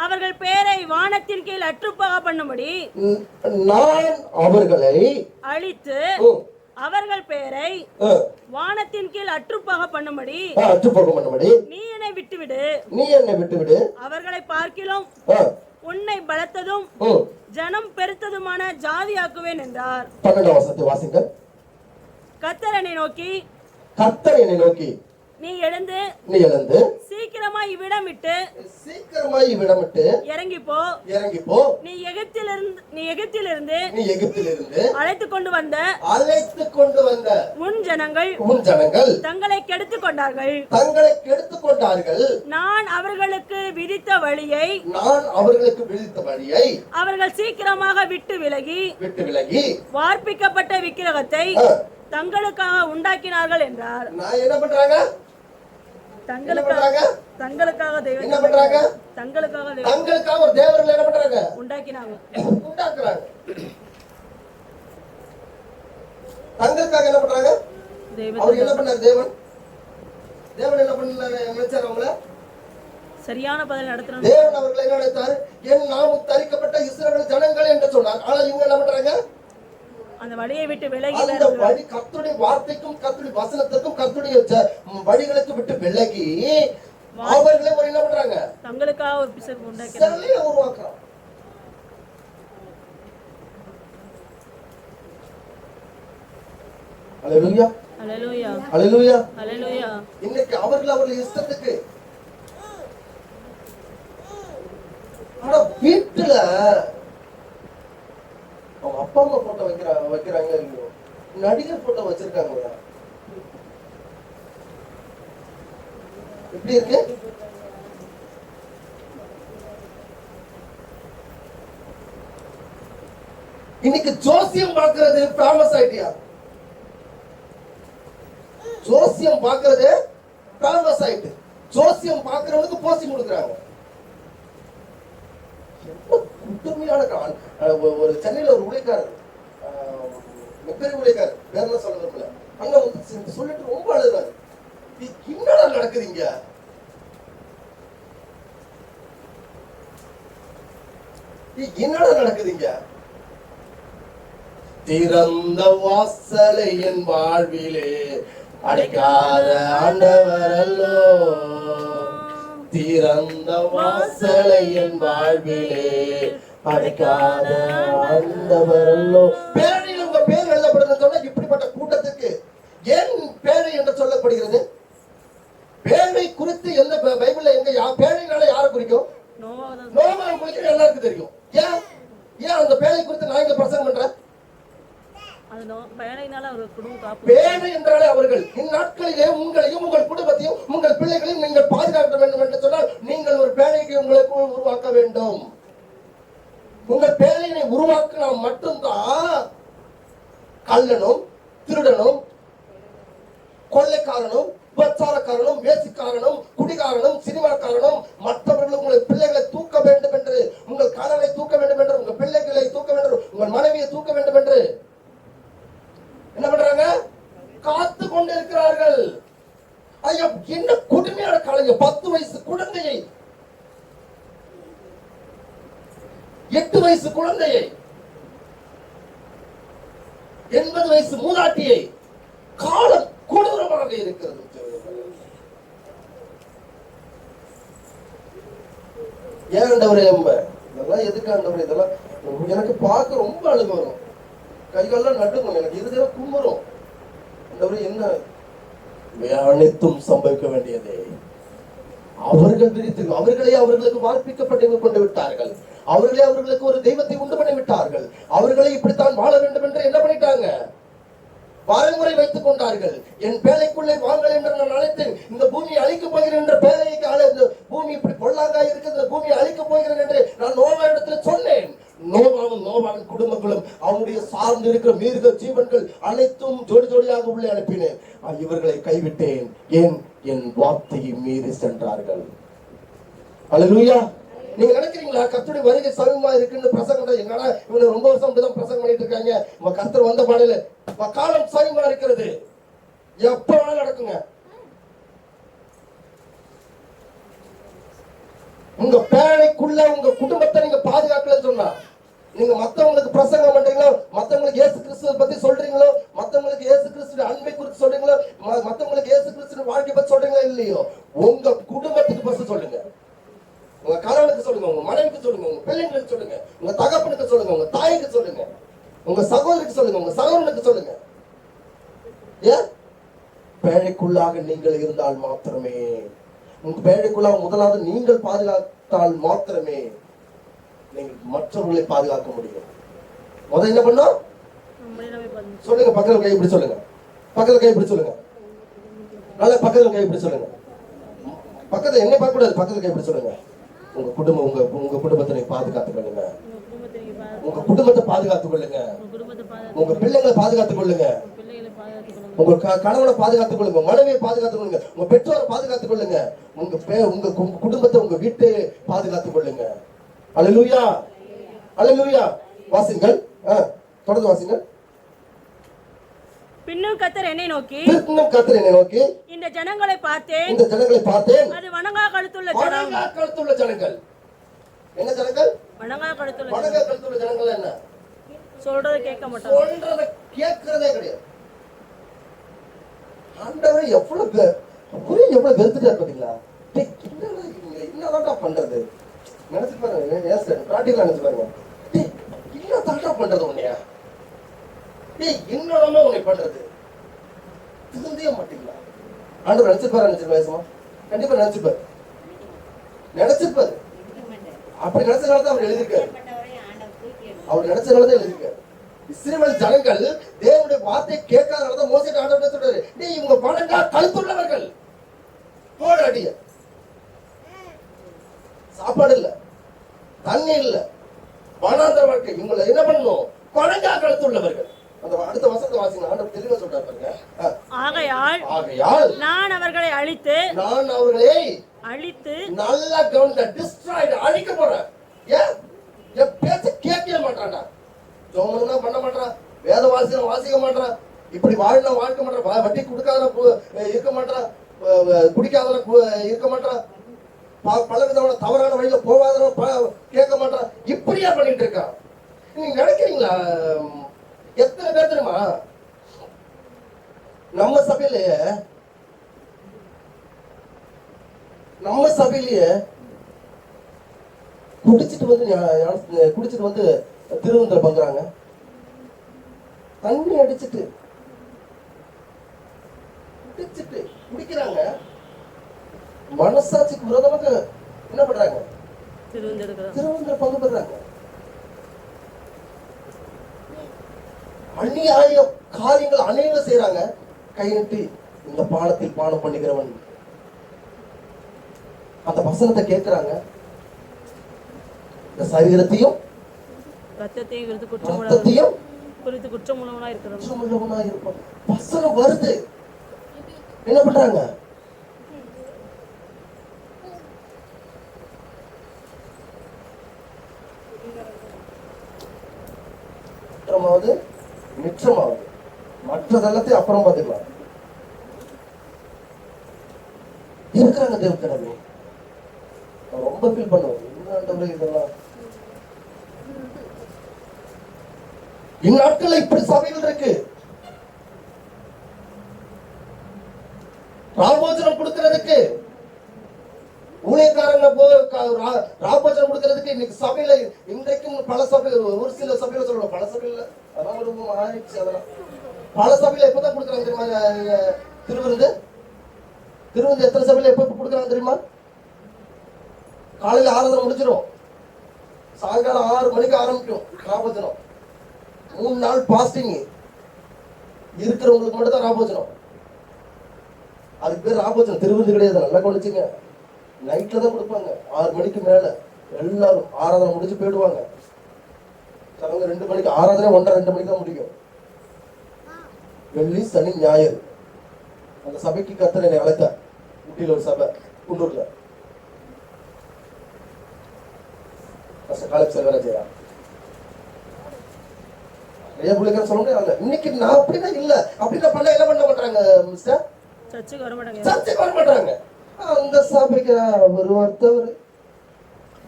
அவர்கள் பேரை வானத்தின் கீழ் அற்றுப்போக பண்ணும்படி, நான் அவர்களை அழித்து அவர்கள் பேரை வானத்தின் கீழ் அற்றுப்போக பண்ணும்படி நீ என்னை விட்டுவிடு, அவர்களை பார்க்கிலும் உன்னை பலத்ததும் ஜனம் பெருத்ததுமான ஜாதியாக்குவேன் என்றார். 12ஆம் வசனத்தை வாசிங்கள். கர்த்தர் என்னை நோக்கி நீ எழுந்து சீக்கிரமாய் இவ்விடம் விட்டு இறங்கி போ, நீ எகிப்திலிருந்து அழைத்து கொண்டு வந்த உன் ஜனங்கள் தங்களை கெடுத்துக் கொண்டார்கள். நான் அவர்களுக்கு விதித்த வழியை அவர்கள் சீக்கிரமாக விட்டு விலகி வார்ப்பிக்கப்பட்ட விக்கிரகத்தை தங்களுக்காக உண்டாக்கினார்கள் என்றார். நான் என்ன பண்றாங்க? தங்களுக்காக தேவன் என்ன பண்றாங்க? தங்களுக்காக ஒரு தேவர்கள் என்ன பண்றாங்க? உண்டாக்குறாங்க. தங்களுக்காக என்ன பண்றாங்க? அவர் என்ன பண்ணாரு? தேவன் என்ன பண்ணாரு? நினைச்சாரு அவங்கள சரியான பதில் நடத்துறாங்க. தேவன் அவர்களை என்ன நினைத்தார்? என் நாமம் தரிக்கப்பட்ட இஸ்ரவேல் ஜனங்கள் என்று சொன்னார். ஆனா இவங்க என்ன பண்றாங்க? அந்த வழியை விட்டு விலகி அந்த வருகிறார்கள். வழி கர்த்தருடைய வார்த்தைக்கும் கர்த்தருடைய வசனத்துக்கும் கர்த்தருடைய வழிகளுக்கு விட்டு விலகி அவர்களே ஒரு என்ன பண்றாங்க, தங்களுக்காக ஒரு பிசகு உண்டாக்கிறார்கள். சிலையை உருவாக்குறாங்க. அல்லேலூயா, அல்லேலூயா, அல்லேலூயா. அல்லேலூயா. இன்னைக்கு அவர்கள் இஷ்டத்துக்கு, ஆனா வீட்டுல அவங்க அப்பா அம்மா போட்டோ வைக்கிறாங்க இல்லையோ, நடிகர் போட்டோ வச்சிருக்காங்க. எப்படி இருக்கு? இன்னைக்கு ஜோசியம் பார்க்கிறது ஃபேமஸ் ஆயிட்டியா? ஜோசியம் பார்க்கிறது ஃபேமஸ் ஆயிட்டு, ஜோசியம் பார்க்கிறவனுக்கு போஸ்டிங் கொடுக்குறாங்க. குடுமையான ஒரு சென்னையில ஒரு உழைக்காரர், மிகப்பெரிய உழைக்காரர், வேற என்ன சொல்ல விரும்பல, அங்க வந்து சொல்லிட்டு ரொம்ப அழுகிறாரு. என்னடா நடக்குதுங்க? என்னடா நடக்குதுங்க? திறந்த வாசலை என் வாழ்விலே அடைக்காத ஆண்டவர் அல்லோ, திறந்த வாசலை என் வாழ்விலே அடைக்காத ஆண்டவர் அல்லோ. பேழையில் உங்க பேர் எழுதப்படுதுன்னு சொன்னா இப்படிப்பட்ட கூட்டத்துக்கு ஏன் பேழை என்று சொல்லப்படுகிறது? பேழை குறித்து எந்த பைபிள்ல எங்க பேழைனால யாரை குறிக்கும்? நோவாவை குறித்து எல்லாருக்கும் தெரியும். ஏன் ஏன் அந்த பேழை குறித்து நான் இங்க பிரசங்கம் பண்றேன்? பேழை என்றாலே அவர்கள் இந்நாட்களிலே உங்களையும் உங்கள் குடும்பத்தையும் உங்கள் பிள்ளைகளையும் நீங்கள் பாதுகாக்க வேண்டும் என்று சொன்னால் நீங்கள் ஒரு பேழையை உங்களுக்கு உருவாக்க வேண்டும். உங்கள் பேழையை உருவாக்கினா மட்டும்தான் கள்ளனும் திருடனும் கொள்ளைக்காரனும் விபச்சாரக்காரனும் வேசிக்காரனும் குடிகாரனும் சினிமாக்காரனும் மற்றவர்களும் உங்கள் பிள்ளைகளை தூக்க வேண்டும் என்று, உங்கள் கணவனை தூக்க வேண்டும் என்று, உங்கள் பிள்ளைகளை தூக்க வேண்டும், உங்கள் மனைவியை தூக்க வேண்டும் என்று என்ன பண்றாங்க? காத்து கொண்டிருக்கிறார்கள். ஐயா, என்ன கொடுமையான காலங்க! 10 வயசு குழந்தையை, 8 வயசு குழந்தையை, 80 வயசு மூதாட்டியை, காலம் கொடூரமாக இருக்கிறது. ஏன் ஆண்டவரே, இதெல்லாம் எதுக்கு ஆண்டவரே? இதெல்லாம் எனக்கு பார்க்க ரொம்ப அழுக வரும், கைகள்லாம் நடுங்கும், எனக்கு இருதயம் கும்புறும். ஆண்டவரே, என்ன அனைத்தும் சம்பவிக்க வேண்டியதே அவர்கள் விரித்து, அவர்களே அவர்களுக்கு வார்ப்பிக்கப்பட்டு கொண்டு விட்டார்கள். அவர்களே அவர்களுக்கு ஒரு தெய்வத்தை உண்டு பண்ணி விட்டார்கள். அவர்களே இப்படித்தான் வாழ வேண்டும் என்று என்ன பண்ணிட்டாங்க? வரைமுறை வைத்துக் கொண்டார்கள். என் பேழைக்குள்ளே வாங்கள் என்று நான் அழைத்தேன். இந்த பூமியை அழிக்கப் போகிறேன் என்ற பேழைக்கு இந்த பூமி இப்படி பொல்லாங்கா இருக்கு, இந்த பூமியை அழிக்கப் போகிறேன் என்று நான் நோவா இடத்துல சொன்னேன். நோவாவும் நோவாவின் குடும்பங்களும் அவனுடைய சார்ந்து இருக்கிற மிருக ஜீவன்கள் அனைத்தும் ஜோடி ஜோடியாக உள்ளே அனுப்பினேன். இவர்களை கைவிட்டேன், ஏன் என் வார்த்தையை மீறி சென்றார்கள். அல்லேலூயா. நீங்க நினைக்கிறீங்களா கர்த்தருடைய வருகை சமீபமா இருக்குன்னு பிரசங்கம்? என்னடா இவங்க ரொம்ப வருஷம் அப்படிதான் பிரசங்கம் பண்ணிட்டு இருக்காங்க, கர்த்தர் வந்த பாடல காலம் சமீபமா இருக்கிறது, எப்ப வேணாலும் நடக்குங்க. உங்க பேழைக்குள்ள உங்க குடும்பத்தை நீங்க பாதுகாக்கலன்னு சொன்னா, நீங்க மத்தவங்களுக்கு பிரசங்கம் பண்றீங்களோ, மத்தவங்களுக்கு இயேசு கிறிஸ்துவை பத்தி சொல்றீங்களோ, மத்தவங்களுக்கு இயேசு கிறிஸ்துவின் அன்பை குறித்து சொல்றீங்களோ, மத்தவங்களுக்கு இயேசு கிறிஸ்துவின் வாழ்க்கை பத்தி சொல்றீங்களோ இல்லையோ, உங்க குடும்பத்துக்கு பத்தி சொல்லுங்க. உங்க கணவனுக்கு சொல்லுங்க, உங்க மனைவிக்கு சொல்லுங்க, உங்க பிள்ளைங்களுக்கு சொல்லுங்க, உங்க தகப்பனுக்கு சொல்லுங்க, உங்க தாய்க்கு சொல்லுங்க, உங்க சகோதரிக்கு சொல்லுங்க, உங்க சகோதரனுக்கு சொல்லுங்க. ஏன்? பேழைக்குள்ளாக நீங்கள் இருந்தால் மாத்திரமே, உங்க பேழைக்குள்ளாக முதலாவது நீங்கள் பாதுகாத்தால் மாத்திரமே நீங்கள் மற்றவர்களை பாதுகாக்க முடியும். முதல்ல என்ன பண்ணும் சொல்லுங்க? பக்கத்துல கை இப்படி சொல்லுங்க, பக்கத்துல கை இப்படி சொல்லுங்க, நல்ல பக்கத்துல கை இப்படி சொல்லுங்க. பக்கத்துல என்ன பார்க்க கூடாது, பக்கத்துல கை இப்படி சொல்லுங்க. உங்க குடும்பம், உங்க குடும்பத்தை நீங்க பாதுகாத்துக் கொள்ளுங்க, உங்க குடும்பத்தை பாதுகாத்துக் கொள்ளுங்க, உங்க பிள்ளைகளை பாதுகாத்துக் கொள்ளுங்க, உங்க கணவனை பாதுகாத்துக் கொள்ளுங்க, மனைவியை பாதுகாத்துக் கொள்ளுங்க, உங்க பெற்றோரை பாதுகாத்துக் கொள்ளுங்க, உங்க குடும்பத்தை, உங்க வீட்டை பாதுகாத்துக் கொள்ளுங்க. அல்லேலூயா, அல்லேலூயா. வாசிங்கள், தொடர்ந்து வாசிங்கள். பின்னும் கர்த்தர் என்னை நோக்கி, இந்த ஜனங்களை பார்த்தேன், அது வணங்கா கழுத்துள்ள ஜனங்கள். என்ன ஜனங்கள்? வணங்கா கழுத்துள்ள ஜனங்கள் என்ன? சொல்றதை கேட்க மாட்டாங்க. சொல்றத கேட்கறதே கிடையாது. ஆண்டவர் எவ்வளவு வெறுத்துட்டாரு பாத்தீங்களா? என்னடா பண்றது நினைச்சு பாருங்க. பிராக்டிகலா நினைச்சு பாருங்க. என்ன தாண்டா பண்றது உன்னையா? என்னடாம உன்னை பண்றது திருந்தே மாட்டீங்களா? ஆண்டவர் நினைச்சிருப்பாரு. கண்டிப்பா நினைச்சிருப்பாரு. அப்படி நினைச்சதுனாலதான் அவர் எழுதியிருக்காரு. அவர் நினைச்சதுனாலதான் எழுதியிருக்காரு. இஸ்ரவேல் ஜனங்கள் தேவனுடைய வார்த்தையை கேட்காதனாலதான் மோசே ஆண்டவர் சொல்றாரு, நீ இவங்க பணங்கா கழுத்துள்ளவர்கள், போட அடிய. சாப்பாடு இல்ல, தண்ணி இல்ல, வனாந்தர வாழ்க்கை. இவங்களை என்ன பண்ணணும்? பணங்கா கழுத்துள்ளவர்கள். அந்த அடுத்த வசனத்தை வாசிங்க. ஆண்டவர் தெளிவா சொல்றாரு பாருங்க. ஆகையால் நான் அவர்களை அழித்து நல்லா கவனிக்க, டிஸ்ட்ராய்ட், அழிக்க போறேன். ஏன் பேச்ச கேட்கவே மாட்டான்டா. ஜோமனா பண்ண மாட்டான், வேத வாசிக்க மாட்டான், இப்படி வாழ்னா வாழ்க்க மாட்டான், வட்டி கொடுக்காத இருக்க மாட்டான், குடிக்காத இருக்க மாட்டான், பல விதமான தவறான வழியில போவாத கேட்க மாட்டான். இப்படியா பண்ணிட்டு இருக்கான். நீங்க நினைக்கிறீங்களா? எத்தனை பேர் தெரியுமா நம்ம சபையிலேயே குடிச்சிட்டு வந்து திருவந்திர பண்றாங்க. தண்ணி அடிச்சிட்டு குடிக்கிறாங்க. மனசாட்சிக்கு விரோதமாக என்ன பண்றாங்க? திருவந்திர பங்கு பெறாங்க. அந்நியாய காரியங்கள் அநேகம் செய்யறாங்க. கை நீட்டி இந்த பானத்தில் பானம் பண்ணிக்கிறவன். அந்த வசனத்தை கேட்கிறாங்க. இந்த சரீரத்தையும் குறித்து குற்றமுள்ளவனா இருப்பான். வசனம் வருது, என்ன பண்றாங்க? மிச்சமாவது மற்றதெல்லாத்தையும் அப்புறம் பார்த்துக்கலாம். இருக்கிறாங்க தேவ கடமை. ரொம்ப ஃபீல் பண்ணுவோம். இதெல்லாம் இந்நாட்கள் இப்படி சபைகள் இருக்கு. ராபோஜனம் கொடுக்கிறதுக்கு ஊழியக்காரங்க ராபோஜனம் கொடுக்கிறதுக்கு இன்னைக்கு சபையில, இன்றைக்கும் பல சபைகள், ஒரு சில சபையில சொல்லணும், பல சபையில அதெல்லாம் ரொம்ப ஆயிடுச்சு. அதெல்லாம் பல சபையில எப்பதான் கொடுக்குறாங்க தெரியுமா? திருவிருந்து எத்தனை சபையில எப்ப கொடுக்குறாங்க தெரியுமா? காலையில 6:30 முடிச்சிடும், சாயங்காலம் 6 மணிக்கு ஆரம்பிக்கும் ராபோஜனம். 3 நாள் பாஸ்டிங் இருக்கிறவங்களுக்கு மட்டும் தான் ராபோஜனம். அதுக்கு பேர் ராபோஜனம், திருவிருந்து கிடையாது. நல்லா கவனிச்சுங்க. நைட்ல தான் கொடுப்பாங்க. 6 மணிக்கு மேல எல்லாரும் ஆராதனை முடிச்சு போயிடுவாங்க. சிலவங்க 2 மணிக்கு ஆராதனை 1:30-2 மணிக்கு தான் முடியும். வெள்ளி சனி ஞாயிறு அந்த சபைக்கு கர்த்தர் என்னை அழைத்தார். ஊட்டியில் ஒரு சபை, குன்னூர்ல காலேஜ் செல்வராஜயா நிறைய பிள்ளைங்க சொல்ல முடியாது. இன்னைக்கு நான் அப்படின்னா இல்ல, அப்படின்னா பண்ண என்ன பண்ண மாட்டாங்க மிஸ்டர்? சர்ச்சுக்கு வர மாட்டாங்க. அந்த சபைக்கு ஒருத்தவர்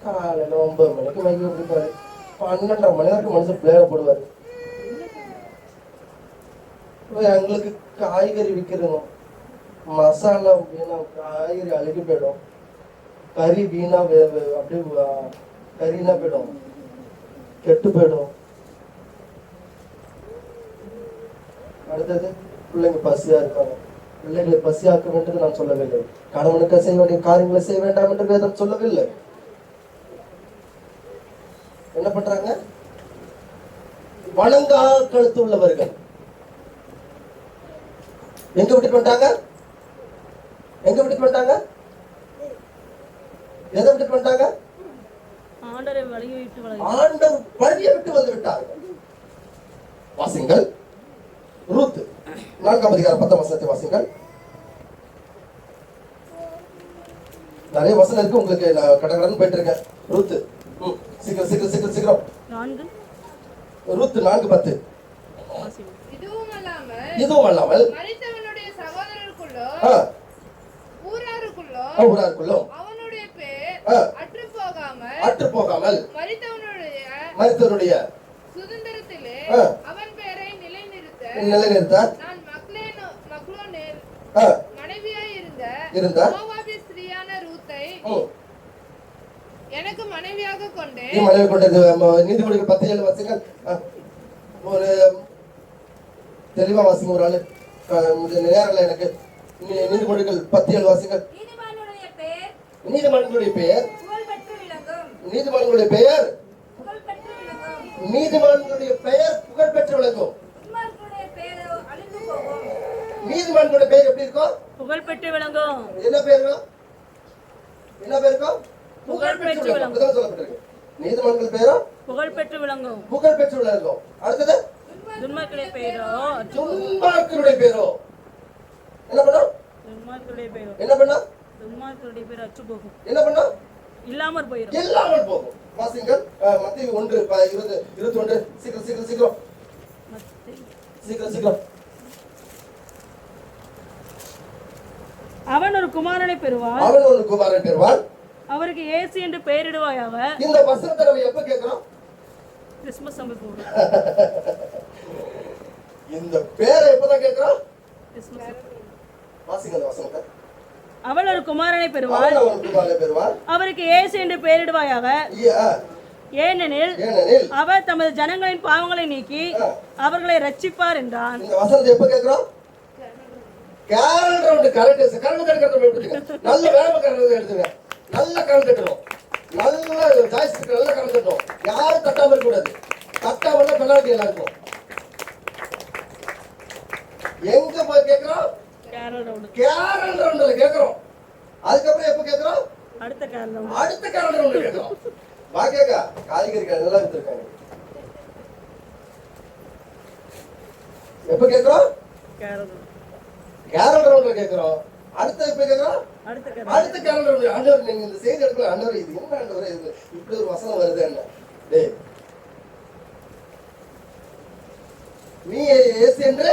காலையில 9 மணிக்கு மைக்கு கொடுப்பாரு, 12:30 மணி வரைக்கும் மனுஷன் பிளேட போடுவாரு. எங்களுக்கு காய்கறி விற்கிறோம், மசாலா வீணா, காய்கறி அழுகி போயிடும், கறி வீணா, அப்படியே கறினா போயிடும், கெட்டு போயிடும். அடுத்தது பிள்ளைங்க பசியா இருக்காங்க. பிள்ளைகளை பசியாக்க வேண்டும் நான் சொல்லவில்லை. கணவனுக்கு செய்ய வேண்டிய காரியங்களை செய்ய வேண்டாம் என்று வேதம் சொல்லவில்லை. என்ன பண்றாங்க? வணங்கா கழுத்து உள்ளவர்கள் எங்க விட்டுட்டு வந்துட்டாங்க? எதை விட்டுட்டு வந்துட்டாங்க? ஆண்டவர் வழியை விட்டு வந்து விட்டார்கள். வாசிங்கள் ரூத் 4ஆம் அதிகாரம் 10ஆம் வசனத்தை வாசிங்கள். நிறைய வசனம் இருக்கு உங்களுக்கு, நான் கடகடன்னு போயிட்டு இருக்கேன். ரூத் சீக்கிரம் ரூத் 4:10. இதுவும் அல்லாமல் மரித்தவனுடைய சகோதரருக்குள்ளோ ஊராருக்குள்ளோ அவனுடைய பேர் அற்றுப்போகாமல் மரித்தவனுடைய அவன் பெயரை நிலைநிறுத்த நிலைநிறுத்தார். நான் மக்லோனேல் மனைவியாய் இருந்த மோவாபிய ஸ்திரீயான ரூத்தை எனக்கு மனைவியாக கொண்டேன். மனைவி கொண்டது. நீதிமொழிகள் 10:7 வாசிங்கள். ஒரு தெளிவா வாசிங்க ஒரு ஆளு. நேரில் எனக்கு நீதிமொழிகள் 10:7 வாசிங்கள். நீதிமானுடைய பெயர் நீதிமான்களுடைய பெயர் புகழ்பெற்று விளங்கும். நீதிமான்களுடைய பெயர் புகழ்பெற்று விளங்கும். நீதிமான்களுடைய பெயர் புகழ்பெற்று விளங்கும். துன்மார்க்கனுடைய பெயரோ அழிந்து போகும். நீதிமான்களுடைய பெயர் எப்படி இருக்கும்? புகழ்பெற்று விளங்கும். என்ன பேர் இருக்கும்? என்ன பேர் இருக்கும்? புகழ்பெற்று விளங்கும். புகழ்பெற்று சொல்லப்பட்டிருக்கு. நீதிமான்கள் பெயரோ புகழ்பெற்று விளங்கும். புகழ்பெற்று விளங்கும். அடுத்தது துன்மார்க்கருடைய பெயரோ துன்மார்க்கருடைய பெயரோ என்ன பண்ணும்? துன்மார்க்கருடைய பெயரோ என்ன பண்ணும்? துன்மார்க்கருடைய பெயர் அற்று போகும். என்ன பண்ணும்? இல்லாமற் போயிடும். இல்லாமல் போகும். வாசிங்கள். மத்தேயு 1:21. சீக்கிரம் சீக்கிரம் சீக்கிரம் சீக்கிரம் சீக்கிரம். அவன் ஒரு குமாரனை பெறுவான். அவன் ஒரு குமாரன் பெறுவான். அவருக்கு இயேசு என்று பெயரிடுவாயாக. இந்த வசனத்தை நம்ம எப்ப கேட்கிறோம்? கிறிஸ்துமஸ் சமயம். இந்த பேரை எப்பதான் கேட்கிறோம்? கிறிஸ்துமஸ். வாசிங்க அந்த வசனத்தை. அவள் ஒரு குமாரனை பெறுவாள். அவன் ஒரு குமாரனை பெறுவான். அவருக்கு இயேசு என்று பெயரிடுவாயாக. ஏனெனில் அவர் தமது ஜனங்களின் பாவங்களை நீக்கி அவர்களை ரட்சிப்பார் என்றான். இந்த வசனத்தை எப்ப கேட்கிறோம்? Carol round correct. கரண்ட் கட்டணும் எடுத்துங்க. நல்ல வேலை கரண்ட் எடுத்துங்க. நல்ல கரண்ட் கட்டணும். நல்ல ஜாய்ஸ்டிக் நல்ல கரண்ட் கட்டணும். யாரும் தட்டாம இருக்க கூடாது. தட்டாம இருந்தா பெனால்டி எல்லாருக்கும். எங்க போய் கேட்கிறோம்? Carol round. கேரல் ரவுண்ட்ல கேட்கிறோம். அதுக்கப்புறம் எப்ப கேட்கிறோம்? அடுத்த கேரல் ரவுண்ட். அடுத்த கேரல் ரவுண்ட்ல கேட்கிறோம். பாக்கேக்கா காய்கறி நல்லா வித்துருக்காங்க. எப்ப கேட்கிறோம்? Carol round. கேரல் ரவுண்ட்ல கேட்கிறோம். அடுத்த எப்ப கேட்கிறோம்? அடுத்த கேரல் ரவுண்ட். ஆண்டவர் நீங்க இந்த செய்தி எடுக்கல. ஆண்டவர் இது என்ன ஆண்டவர் இது இப்படி ஒரு வசனம் வருது என்ன? டேய் நீ இயேசு என்று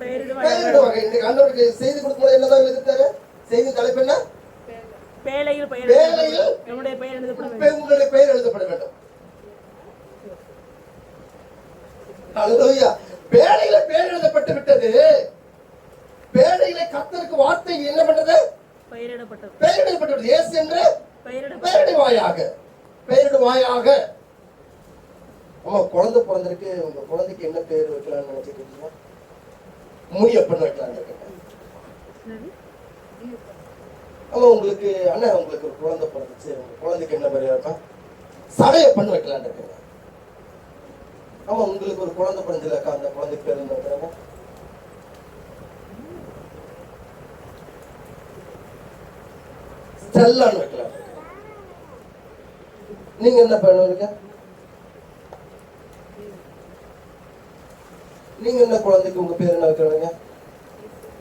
பெயரிடுவாங்க. இன்னைக்கு ஆண்டவருக்கு செய்தி கொடுக்கும்போது என்னதான் எழுதிட்டாரு? செய்தி தலைப்பு என்ன? பேழையில் நம்முடைய பெயர் எழுதப்பட வேண்டும். உங்களுடைய பெயர் எழுதப்பட வேண்டும். ஹல்லேலூயா. பேழையில பெயர் எழுதப்பட்டு விட்டது. பேழையில கர்த்தருக்கு வார்த்தை என்ன பண்றது? பெயரிடப்பட்டது. பெயரிடப்பட்டது. இயேசு என்று பெயரிடுவாயாக. பெயரிடுவாயாக. ஆமா, குழந்தை பிறந்திருக்கு. உங்க குழந்தைக்கு என்ன பேர் வைக்கலாம்னு நினைச்சிட்டு இருக்கீங்க? முனியப்பன் வைக்கலாம்னு இருக்கீங்க. ஆமா, உங்களுக்கு அண்ணா உங்களுக்கு ஒரு குழந்தை பிறந்துச்சு. உங்க குழந்தைக்கு என்ன பேர் வைப்பா? சடையப்பன் வைக்கலாம்னு இருக்கீங்க. ஆமா, உங்களுக்கு ஒரு குழந்தை பிறந்ததுலக்கா அந்த குழந்தைக்கு பேர் என்ன வைக்கிறாங்க? ஸ்டெல்லான்னு வைக்கலாம். நீங்க என்ன பண்ணுவீங்க? நீங்க என்ன குழந்தைக்கு உங்க பேர் என்ன வைக்கிறீங்க?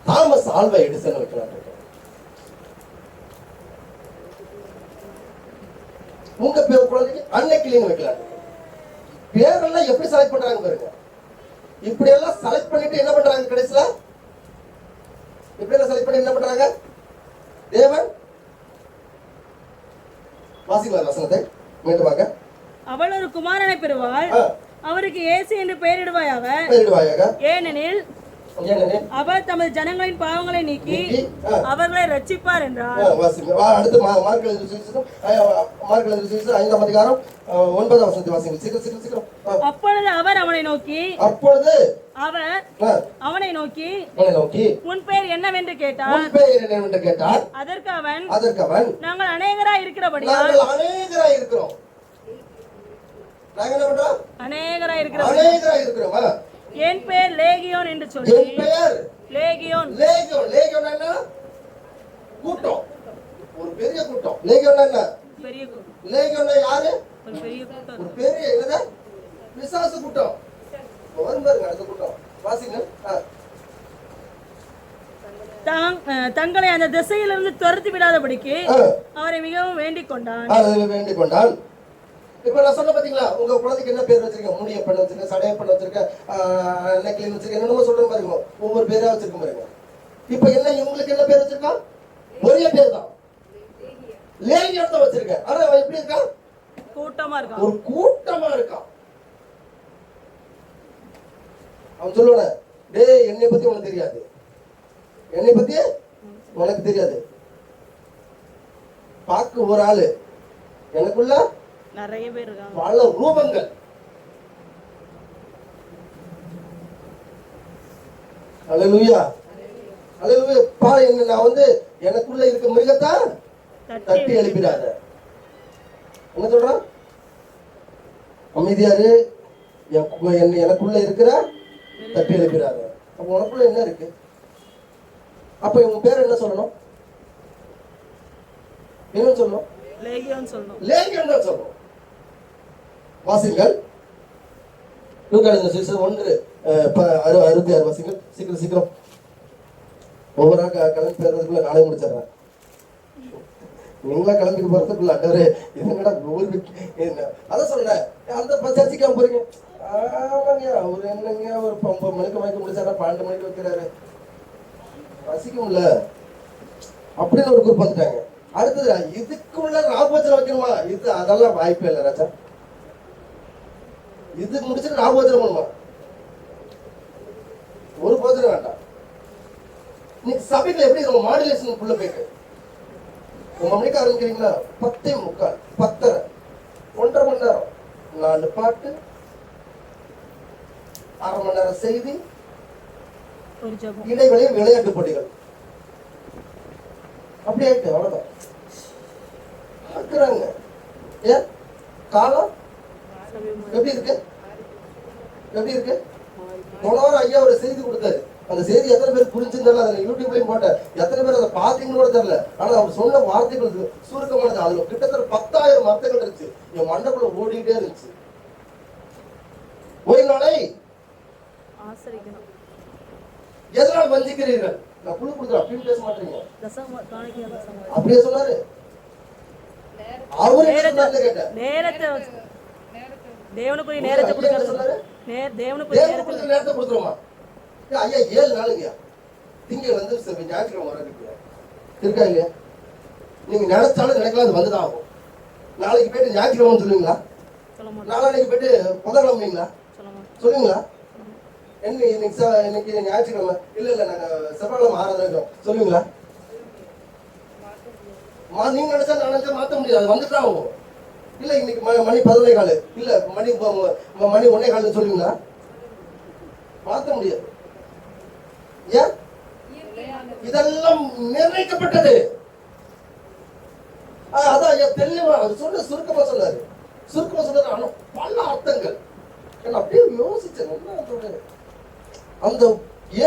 தாமஸ் ஆல்வா எடிசன் வைக்கலாம். உங்க பேர் குழந்தைக்கு அன்னைக்கிளின்னு வைக்கலாம். பேரெல்லாம் எப்படி செலக்ட் பண்றாங்க பாருங்க. இப்படி எல்லாம் செலக்ட் பண்ணிட்டு என்ன பண்றாங்க கடைசியில? இப்படி எல்லாம் செலக்ட் பண்ணி என்ன பண்றாங்க? தேவன் வாசிக்கலாம் வசனத்தை மீண்டுமாக. அவள் ஒரு குமாரனை பெறுவாள். அவருக்கு இயேசு என்று பெயரிடுவாயாக. ஏனெனில் அவர் தமது ஜனங்களின் பாவங்களை நீக்கி அவர்களை ரட்சிப்பார் என்றார். அடுத்து மார்க் எழுதிய சுவிசேஷம் 5ஆம் அதிகாரம் 9ஆம் வசனத்தை வாசிங்க. சீக்கிரம் சீக்கிரம் சீக்கிரம். அப்பொழுது அவர் அவனை நோக்கி உன் பெயர் என்னவென்று கேட்டார். அதற்கு அவன் நாங்கள் அநேகராய் இருக்கிறபடியால் என் பெயர் லேகியோன் என்று சொல்லி. லேகியோன் என்ன? கூட்டம். ஒரு பெரிய கூட்டம். லேகியோன் என்ன? பெரிய கூட்டம். லேகியோன் யாரு? ஒரு பெரிய கூட்டம். ஒரு பெரிய என்னது? பிசாசு கூட்டம். வருங்க அந்த கூட்டம். வாசிங்க. தங்களை அந்த திசையிலிருந்து துரத்தி விடாதபடிக்கு அவரை மிகவும் வேண்டிக் கொண்டான். இப்ப நான் சொன்ன பாத்தீங்களா, உங்க குழந்தைக்கு என்ன பேர் வச்சிருக்கேன்? முடியப்பன் வச்சிருக்கேன், சடையப்பன் வச்சிருக்கேன், நெக்லின் வச்சிருக்கேன், என்னமோ சொல்றேன் பாருங்க. ஒவ்வொரு பேரா வச்சிருக்கேன் பாருங்க. இப்ப என்ன இவங்களுக்கு என்ன பேர் வச்சிருக்கான்? ஒரே பேர் தான். லேகியோன் வச்சிருக்கேன். ஆனா எப்படி இருக்கான்? கூட்டமா இருக்கான். ஒரு கூட்டமா இருக்கான். அவன் சொல்லுவான, டேய் என்னை பத்தி உனக்கு தெரியாது, என்னை பத்தி உனக்கு தெரியாது. பார்க்க ஒரு ஆளு, எனக்குள்ள நிறைய பேர் இருக்காங்க, பல ரூபங்கள். அல்லேலூயா, அல்லேலூயா. பா என்ன, நான் வந்து எனக்குள்ள இருக்க மிருகத்தை தட்டி எழுப்பிடாத. என்ன சொல்றான்? அமைதியாரு, எனக்குள்ள இருக்கிற தட்டி எழுப்பிடாத. அப்ப உனக்குள்ள என்ன இருக்கு? அப்ப உங்க பேர் என்ன சொல்லணும்? என்ன சொல்லணும்? லேகியோன் சொல்லணும். லேகியோன் தான் சொல்லணும். வாசிங்கள் லூக்காஸ் சுவிசேஷம் 1:66 வாசிங்கள். சீக்கிரம் சீக்கிரம். ஒவ்வொரு கிளம்பி போறதுக்குள்ள நாளை முடிச்சிடறேன். நீங்களா கிளம்பி போறதுக்குள்ள அண்டவரே என்னடா அதான் சொல்றேன். அந்த சர்ச்சைக்காம போறீங்க. ஆமாங்க, அவரு என்னங்க ஒரு 9 மணிக்கு மயக்க முடிச்சாரா, 12 மணிக்கு வைக்கிறாரு, வசிக்கும்ல அப்படின்னு ஒரு குரூப் வந்துட்டாங்க. அடுத்தது இதுக்குள்ள ராபோஜனம் வைக்கணுமா? இது அதெல்லாம் வாய்ப்பே இல்லை ராஜா. இது முடிச்சுட்டு ராபோஜனம் பண்ணுமா? ஒரு போஜனம் வேண்டாம். நீங்க சபையில எப்படி நம்ம மாடுலேஷன் உள்ள போயிட்டு 9 மணிக்கு ஆரம்பிக்கிறீங்களா, 10:45, 10:30, 1.5 மணி நேரம், 4 பாட்டு, 1/2 மணி நேரம் செய்தி, இடைவெளி விளையாட்டு போட்டிகள். அப்படி ஆயிட்டு அவ்வளவுதான் ஆக்குறாங்க. ஏன் காலம் எப்படி இருக்கு? எப்படி இருக்கு? போன வாரம் ஐயா ஒரு செய்தி கொடுத்தாரு. அந்த செய்தி எத்தனை பேர் புரிஞ்சுன்னு அதை யூடியூப்லயும் போட்டேன். எத்தனை பேர் அதை பாத்தீங்கன்னு கூட தெரியல. ஆனா அவர் சொன்ன வார்த்தைகள் சுருக்கமானது. அதுல கிட்டத்தட்ட 10,000 வார்த்தைகள் இருந்துச்சு. என் மண்டக்குள்ள ஓடிட்டே இருந்துச்சு. ஒரு நாளை எதனால் வஞ்சிக்கிறீர்கள்? நான் குழு கொடுக்குறேன் அப்படின்னு பேச மாட்டீங்க. அப்படியே சொன்னாரு. அவரு கேட்டேன், தேவனுக்குரிய நேரத்தை கொடுக்கறது. நேரத்தை கொடுத்துருமா? ஐயா 7 நாளுங்கய்யா, திங்கள் வந்து ஞாயிற்றுக்கிழமை வர இருக்கா இல்லையா? நீங்க நினைச்சாலும் நினைக்கலாம், அது வந்துதான் ஆகும். நாளைக்கு போயிட்டு ஞாயிற்றுக்கிழமை சொல்லுவீங்களா? நாளைக்கு போயிட்டு புதன்கிழமைங்களா சொல்லுவீங்களா? இன்னைக்கு ஞாயிற்றுக்கிழமை இல்ல நாங்க செவ்வாய்க்கிழமை ஆராதனை சொல்லுவீங்களா? நீங்க நினைச்சா நினைச்சா மாத்த முடியாது, அது வந்துட்டா ஆகும். இல்ல இன்னைக்கு மணி 11:15 இல்ல மணி 1:15 சொல்லுவீங்களா? மாத்த முடியாது. ஏன்? இதெல்லாம் நிர்ணயிக்கப்பட்டது. அதான் ஐயா தெளிவா அவர் சொன்ன சுருக்கமா சொன்னாரு. சுருக்கமா சொன்னது ஆனா பல அர்த்தங்கள். அப்படியே யோசிச்சேன். அந்த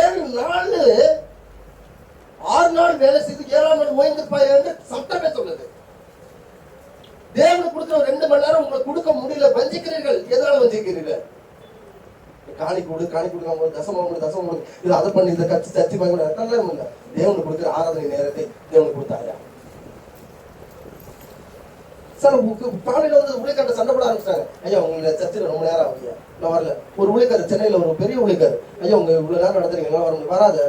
7 நாள் 6 நாள் வேலை செய்து 7ஆம் நாள் ஓய்ந்திருப்பாய் என்று சட்டமே சொல்லுது. தேவனுக்கு கொடுக்கிற 2 மணி நேரம் உங்களுக்கு கொடுக்க முடியல, வஞ்சிக்கிறீர்கள். எதனால வஞ்சிக்கிறீர்கள்? காணி கொடுக்காம தசமம் இது அதை பண்ணி இதை கட்சி சர்ச்சை பண்ணி இல்லை. தேவனுக்கு கொடுக்குற ஆராதனை நேரத்தை தேவனுக்கு கொடுத்தாயா? சார் காலையில வந்து ஊழியக்காரர் சண்டை போட ஆரம்பிச்சிட்டாங்க. ஐயா உங்களை சர்ச்சையில் ரொம்ப நேரம் ஆகுயா, நான் வரல. ஒரு ஊழியக்காரர் சென்னையில ஒரு பெரிய ஊழியக்காரர், ஐயா உங்க இவ்வளவு நேரம் நடத்துறீங்க, வராது.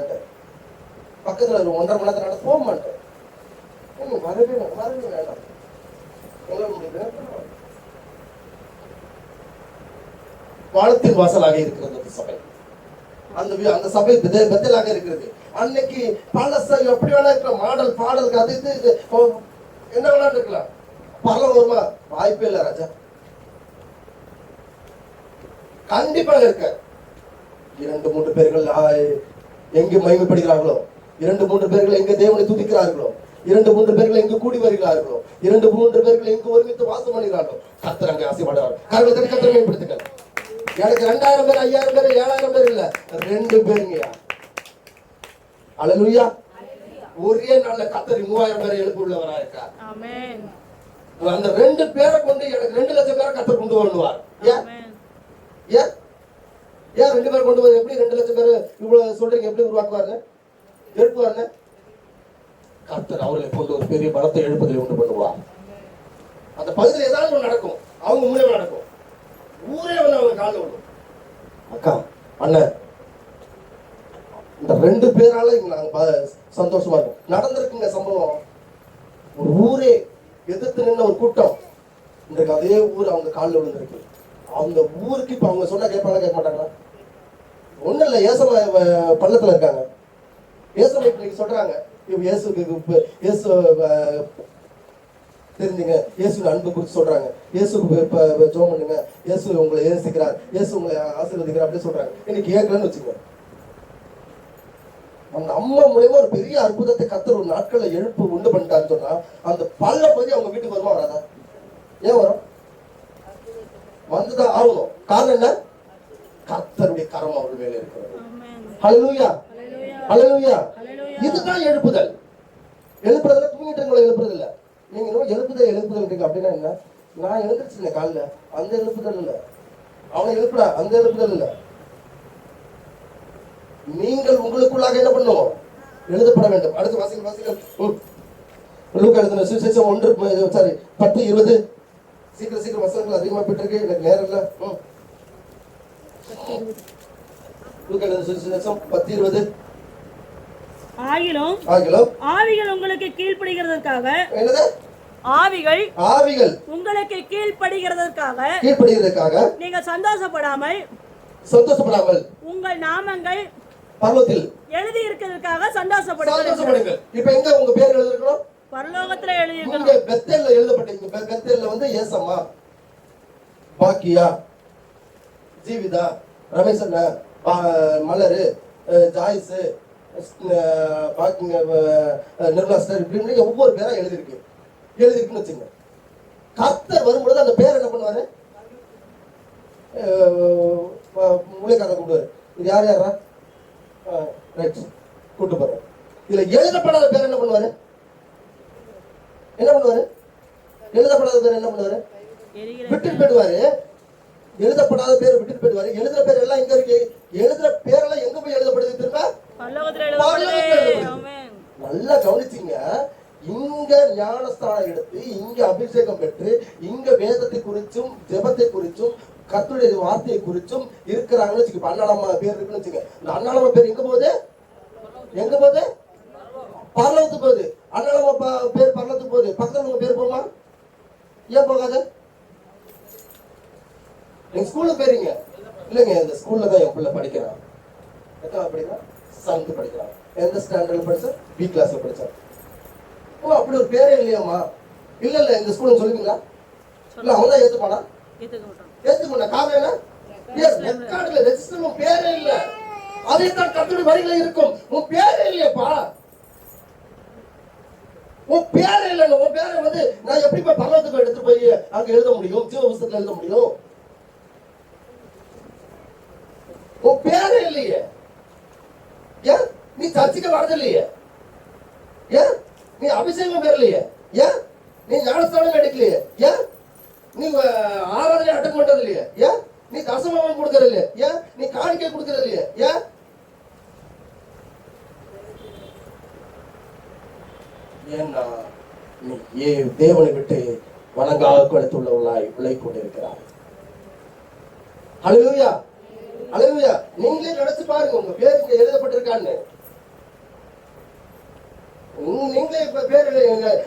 பக்கத்துல ஒரு 1.5 மணி நேரத்தை நடத்த போக மாட்டேன். வரவே வேண்டாம். வானத்தின் வாசலாக இருக்கிறது அந்த சபை. அந்த சபை பெத்தலாக இருக்கிறது. அன்னைக்கு பல எப்படி வேணா இருக்கிற மாடல் பாடலுக்கு அது இது என்ன வேணா இருக்கலாம். பரலம் வருமா? வாய்ப்பே இல்லை ராஜா. கண்டிப்பாக இருக்க 2-3 பேர்கள் எங்கு மகிமைப்படுகிறார்களோ, 2-3 பேர்கள் எங்க தேவனை துதிக்கிறார்களோ, 2-3 பேர்கள் எங்கு கூடி வருகிறார்களோ, 2-3 பேர்கள் எங்கு ஒருமித்து வாசம் பண்ணுகிறார்களோ, கர்த்தர் அங்கே ஆசைப்படுவார். கர்த்தரை மேம்படுத்துங்கள். எனக்கு 2000 பேர் 5000 பேர் 7000 பேர் இல்ல, 2 பேருங்கயா. அல்லேலூயா. ஒரே நாள்ல கர்த்தர் 3000 பேரை எழுப்ப உள்ளவரா இருக்கார். ஆமென். அந்த 2 பேரை கொண்டு எனக்கு 2 லட்சம் பேரை கர்த்தர் கொண்டு வருவார். ஏன் 2 பேர் கொண்டு வந்து எப்படி 2 லட்சம் பேர் இவ்வளவு சொல்றீங்க? எப்படி உருவாக்குவாருங்க? எழுப்புவாருங்க. கர்த்தர் அவர்களை கொண்டு ஒரு பெரிய பலத்தை எழுப்பதில் உண்டு பண்ணுவார். அந்த பகுதியில் ஏதாவது ஒன்று நடக்கும், அவங்க மூலியமா நடக்கும். ஊரே வந்து அவங்க காலில் விடும். அக்கா அண்ணன் இந்த 2 பேரால இங்க நாங்க சந்தோஷமா இருக்கும். நடந்திருக்குங்க சம்பவம். ஒரு ஊரே எதிர்த்து நின்ன ஒரு கூட்டம், இன்றைக்கு அதே ஊர் அவங்க காலில் விழுந்திருக்கு. அந்த ஊருக்கு இப்ப அவங்க சொன்னா கேட்பாங்க, கேட்க மாட்டாங்களா? ஒண்ணும் இல்ல, ஏசமா பள்ளத்துல இருக்காங்க. ஏசமா இன்னைக்கு சொல்றாங்க, இயேசுக்கு இயேசு தெரிஞ்சுங்க, இயேசு அன்பு குறித்து சொல்றாங்க, இயேசு ஜெபம் பண்ணுங்க, இயேசு உங்களை ஏசிக்கிறார், இயேசு உங்களை ஆசீர்வதிக்கிறார் அப்படின்னு சொல்றாங்க. இன்னைக்கு கேட்கலன்னு வச்சுக்கோங்க. அந்த அம்மா மூலியமா ஒரு பெரிய அற்புதத்தை கர்த்தர் ஒரு நாட்கள்ல எழுப்பு உண்டு பண்ணிட்டான்னு சொன்னா, அந்த பள்ள பகுதி அவங்க வீட்டுக்கு வருமா வராதா? ஏன் வரும்? வந்துதான் ஆகணும். காரணம் என்ன? கர்த்தருடைய கரம் அவர்கள் மேல இருக்கிறது. ஹல்லேலூயா, ஹல்லேலூயா. இதுதான் எழுப்புதல். எழுப்புறதுல தூங்கிட்டு உங்களை எழுப்புறது இல்ல. நீங்க இன்னும் எழுப்புதல் அப்படின்னா என்ன? நான் எழுந்திருச்சு காலைல, அந்த எழுப்புதல் இல்ல. அவனை எழுப்புறா, அந்த எழுப்புதல் இல்ல. நீங்கள் உங்களுக்குள்ளாக என்ன பண்ணுவோம்? எழுதப்பட வேண்டும். அடுத்து வாசிகள் லூக்கா எழுதின சுவிசேஷம் 10:20. சீக்கிரம் வசனங்கள் அதிகமா போயிட்டு எனக்கு நேரம் இல்ல. லூக்கா எழுதின சுவிசேஷம் 10:20. ஆகிலும் ஆவிகள் உங்களுக்கு கீழ்ப்படிகிறதற்காக, என்னது? ஆவிகள் உங்களுக்கு கீழ்ப்படிகிறதற்காக நீங்கள் சந்தோஷப்படாமல் உங்கள் நாமங்கள் பரலோகத்தில் எழுதி இருக்கிறதுக்காக சந்தோஷப்படுங்கள். இப்ப எங்க உங்க பேர் எழுதிருக்கணும்? பரலோகத்துல எழுதி இங்க இருக்கணும். பெத்தேல்ல எழுதப்பட்டீங்க. பெத்தேல்ல வந்து ஏசம்மா, பாக்கியா, ஜீவிதா, ரமேஷ் அண்ணா, மலரு, ஜாய்ஸ், நிர்மலா சார், இப்படி ஒவ்வொரு பேரா எழுதிருக்குன்னு வச்சுங்க. கர்த்தர் வரும்பொழுது அந்த பேர் என்ன பண்ணுவாரு? மூளைக்காக கூப்பிடுவாரு. இது யாரா கூட்டு போற. இதுல எழுதப்படாத பேர் என்ன பண்ணுவாரு? எழுதப்படாத பேர் என்ன பண்ணுவாரு? விட்டு போயிடுவாரு. எழுதப்படாத பேர் விட்டுட்டு போயிடுவாரு. எழுதுற பேர் எல்லாம் எங்க இருக்கு? எழுதுற பேரெல்லாம் எங்க போய் எழுதப்படுது? திரும்ப நல்லா கவனிச்சீங்க. இங்க ஞானஸ்தானம் எடுத்து, இங்க அபிஷேகம் பெற்று, இங்க வேதத்தை குறிச்சும் ஜெபத்தை குறிச்சும் கர்த்தருடைய வார்த்தையை குறிச்சும் இருக்கிறாங்கன்னு வச்சுக்க. அண்ணாளம்மா பேர் இருக்குன்னு வச்சுக்க. இந்த அண்ணாளம்மா பேர் எங்க போகுது? பரலோகத்துக்கு போகுது. அண்ணாளம்மா பேர் பரலோகத்துக்கு போகுது. பக்கத்துல உங்க பேர் போகுமா? ஏன் போகாது? நீங்க ஸ்கூல்ல போறீங்க இல்லைங்க? இந்த ஸ்கூல்ல தான் என் பிள்ளை படிக்கிறான். எத்தனை படிக்கிறான்? 7th படிக்கிறான். எந்த ஸ்டாண்டர்ட்ல படிச்சா? B கிளாஸ்ல படிச்சான். ஓ, அப்படி ஒரு பேரே இல்லையாமா? இல்ல இந்த ஸ்கூல்ல சொல்லுவீங்களா? இல்ல அவன் தான் ஏத்துப்பானா? ஏத்துக்கொண்ட காரணம் என்ன? ரெக்கார்ட்ல ரெஜிஸ்டர்ல பேரே இல்ல. அதே தான் கர்த்தருடைய வரிகளை இருக்கும். உன் பேரே இல்லையப்பா. உன் பேரே இல்ல. உன் பேரை வந்து நான் எப்படி போய் பரலோகத்துக்கு எடுத்து போய் அங்க எழுத முடியும்? ஜீவ புஸ்தகத்துல எழுத முடியும்? உன் பேரே இல்லையே. ஏன் நீ சர்ச்சுக்கு வரது இல்லையே? ஏன் நீ அபிஷேகம் பெறலையே? ஏன் நீ ஞானஸ்தானம் எடுக்கலையே? ஏன் நீ ஆராதனை அட்டன் பண்றது இல்லையே? ஏன் நீ தசமம் கொடுக்கறது இல்லையே? ஏன் நீ காணிக்கை கொடுக்கறது இல்லையே? ஏன் ஏன்னா நீ தேவனை விட்டு வணங்காக கொடுத்துள்ளவளாய் விளை கொண்டிருக்கிறாய். ஹல்லேலூயா, ஹல்லேலூயா. நீங்களே நினைச்சு பாருங்க, உங்க பேர் இங்க எழுதப்பட்டிருக்கான்னு. நீங்களே இப்ப பேர்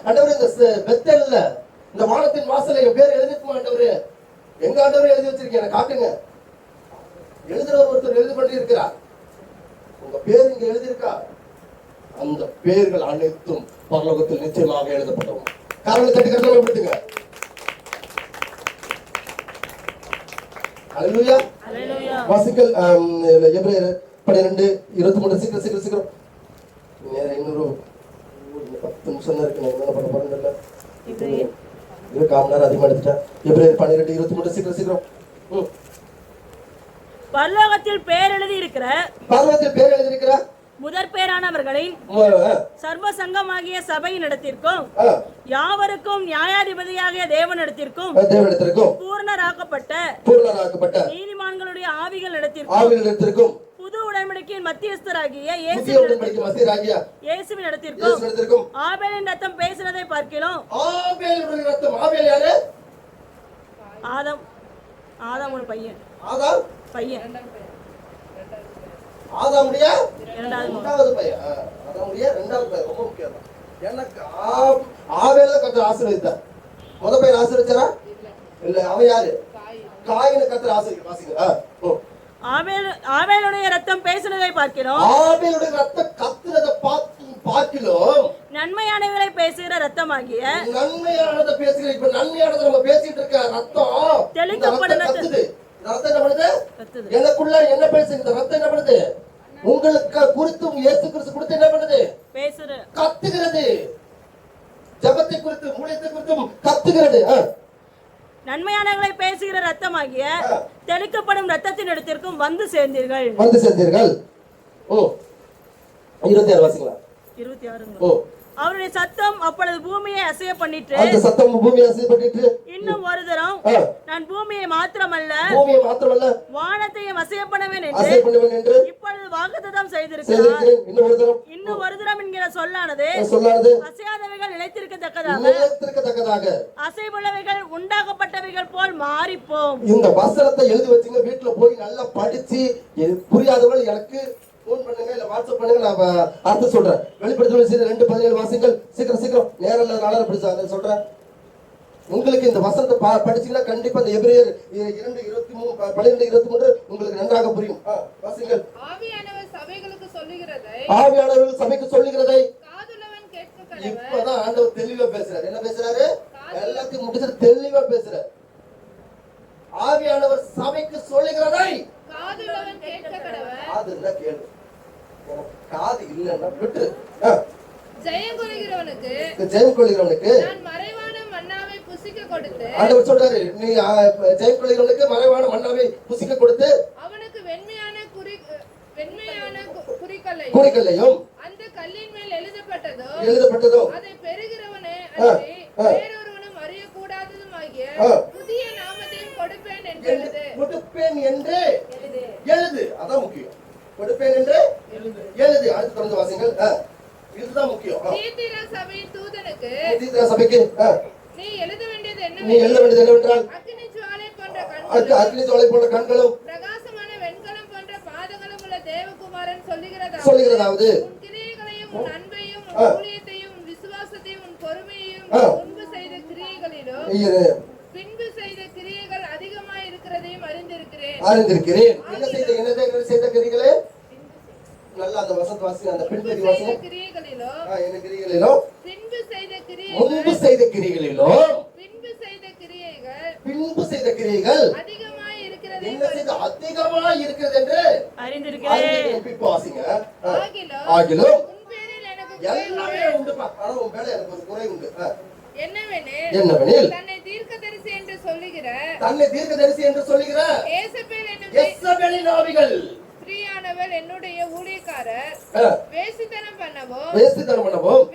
ஆண்டவரே, இந்த பெத்தேல்ல இந்த வானத்தின் வாசல்ல என் பேர் எழுதிருக்குமா ஆண்டவரே? எங்க ஆண்டவரே எழுதி வச்சிருக்கீங்க, காட்டுங்க. எழுதுறவர் ஒருத்தர் எழுதி பண்ணி இருக்கிறார். உங்க பேர் இங்க எழுதியிருக்கா? அந்த பேர்கள் அனைத்தும் பரலோகத்தில் நிச்சயமாக எழுதப்பட்டவும். காரணம் தட்டி கட்டளை படுத்துங்க. ஹல்லேலூயா. வாசிக்கல் எபிரேயர் 12:23. சீக்கிரம். இன்னொரு 10 நிமிஷம் தான் இருக்கு. என்ன பண்ண போறேன்னு தெரியல. இது காமனார் அதிகமா எடுத்துட்டேன். எபிரேயர் 12:23. சீக்கிரம். பரலோகத்தில் பேர் எழுதி இருக்கிற முதற் பேரானவர்களை சர்வ சங்கமாகிய சபையின் இடத்திற்கும் யாவருக்கும் நியாயாதிபதியாகிய தேவனிடத்திற்கும் பூர்ணராக்கப்பட்ட நீதிமான்களுடைய ஆவிகள் இடத்திற்கும் புது உடன்படிக்கையின் மத்தியஸ்தராகிய இயேசுவின் இடத்திற்கும் ஆபேலின் ரத்தம் பேசினதை பார்க்கிறோம். ஆதாமோட பையன் ஆதாமுடைய இரண்டாவது பையன். ரொம்ப முக்கியம். எனக்கு ஆவேல கர்த்தர் ஆசீர்வதித்தார். முத பையன் ஆசீர்வதிச்சாரா? இல்ல. அவன் யாரு? காயினை கர்த்தர் ஆசீர்வதித்தார். ஆபேலுடைய ரத்தம் பேசினதை பார்க்கிறோம். ஆபேலுடைய ரத்தம் கத்துறதை பார்க்கிறோம். நன்மையானவர்களை பேசுகிற ரத்தமாகிய நன்மையானதை பேசுகிற இப்ப நன்மையானதை நம்ம பேசிட்டு இருக்க ரத்தம் தெளிக்கப்படும் கத்துது. ரத்தம் என்ன பண்ணுது? எனக்குள்ள என்ன பேசுது? இந்த ரத்தம் என்ன பண்ணுது? உங்களுக்கு குறித்தும் இயேசு கிறிஸ்து குறித்து என்ன பண்ணுது? பேசுற கத்துகிறது. ஜெபத்தை குறித்து ஊழியத்தை குறித்தும் கத்துகிறது. நன்மையானவர்களை பேசுகிற ரத்தமாகிய தெளிக்கப்படும் ரத்தத்தின் இடத்திற்கும் வந்து சேர்ந்தீர்கள். ஓ 26 வாசிக்கலாம். 26. அவருடைய சத்தம் அப்பொழுது பூமியை அசைய பண்ணிட்டு, அந்த சத்தம் பூமியை அசைய பண்ணிட்டு, இன்னும் ஒரு தரம் நான் பூமியை மாத்திரமல்ல வானத்தையும் அசைய பண்ணுவேன் என்று இப்பொழுது வாக்குத்தத்தம் செய்திருக்கிறார். இன்னும் ஒரு தரம் என்கிற சொல்லானது அசையாதவைகள் நிலைத்திருக்கத்தக்கதாக அசைவுள்ளவைகள் உண்டாக்கப்பட்டவைகள் போல் மாறிப்போம். இந்த வசனத்தை எழுதி வச்சுங்க, வீட்டுல போய் நல்லா படிச்சு புரியாதவர்கள் எனக்கு போன் பண்ணுங்க, இல்ல வாட்ஸ்அப் பண்ணுங்க, நான் அர்த்தம் சொல்றேன். வெளிப்படுத்தல் 2:17 வாசிங்கள். சீக்கிரம் நேரம் நாளை படிச்சு சொல்றேன். உங்களுக்கு இந்த வசனத்தை படிச்சீங்கன்னா கண்டிப்பா இந்த எபிரேயர் 2:23 உங்களுக்கு நன்றாக புரியும். வாசிங்கள். ஆவியானவர் சபைகளுக்கு சொல்லுகிறதை காதுள்ளவன் கேட்க கடவன். இப்பதான் ஆண்டவர் தெளிவா பேசுறாரு. என்ன பேசுறாரு? எல்லாத்தையும் முடிச்சு தெளிவா பேசுறாரு. ஆவியானவர் சபைக்கு சொல்லுகிறதை காதுள்ளவன் கேட்க கடவன். காதுல கேளு, காது இல்லன்னா விட்டு. ஜெயம் கொள்கிறவனுக்கு நான் மறைவான மன்னாவை புசிக்க கொடுத்து, ஆண்டவர் சொல்றாரு, நீ ஜெயம் கொள்கிறவனுக்கு மறைவான மன்னாவை புசிக்க கொடுத்து அவனுக்கு வெண்மையான குறிக்கல்லையும் அந்த கல்லின் மேல் எழுதப்பட்டதோ அதை பெறுகிறவனே அன்றி வேறொருவனும் அறியக்கூடாததும் ஆகிய புதிய நாமத்தையும் கொடுப்பேன் என்று எழுது. அதான் முக்கியம். கொடுப்பேன் என்று எழுது. அடுத்து தொடர்ந்து வாசிங்கள். இதுதான் முக்கியம். தீத்திரா சபையின் தூதனுக்கு சபைக்கு நீ எழுத வேண்டியது என்னவென்றால் அக்னி ஜுவாலை போன்ற கண்களும் பிரகாசமான வெண்கலம் போன்ற பாதங்களும் உள்ள தேவகுமாரன் சொல்லுகிறதாவது உன் கிரியைகளையும் உன் அன்பையும் உன் ஊழியத்தையும் உன் விசுவாசத்தையும் உன் பொறுமையையும் முன்பு செய்த கிரியைகளிலும் பின்பு செய்த கிரியைகள் அதிகமாய் இருக்கிறதையும் அறிந்திருக்கிறேன். என்ன செய்த கிரியைகளே? நல்ல அந்த வசனத்தை வாசி. அந்த பின்பு செய்த கிரியைகளிலும் பின்பு செய்த கிரியைகள் அதிகமாய் இருக்கிறது என்று அறிந்திருக்கிறேன். இப்போ வாசிங்க. ஆகிலும் உன் பேரில் எனக்கு எல்லாமே உண்டுப்பா. ஆனா உன் பேரில் எனக்கு ஒரு குறை உண்டு. என்னவெனில் தன்னை தீர்க்கதரிசி என்று சொல்லுகிற யேசபேலின் ஆவிகள் ஸ்திரீயானவள் என்னுடைய ஊழியக்காரர் வேசித்தனம் பண்ணவும்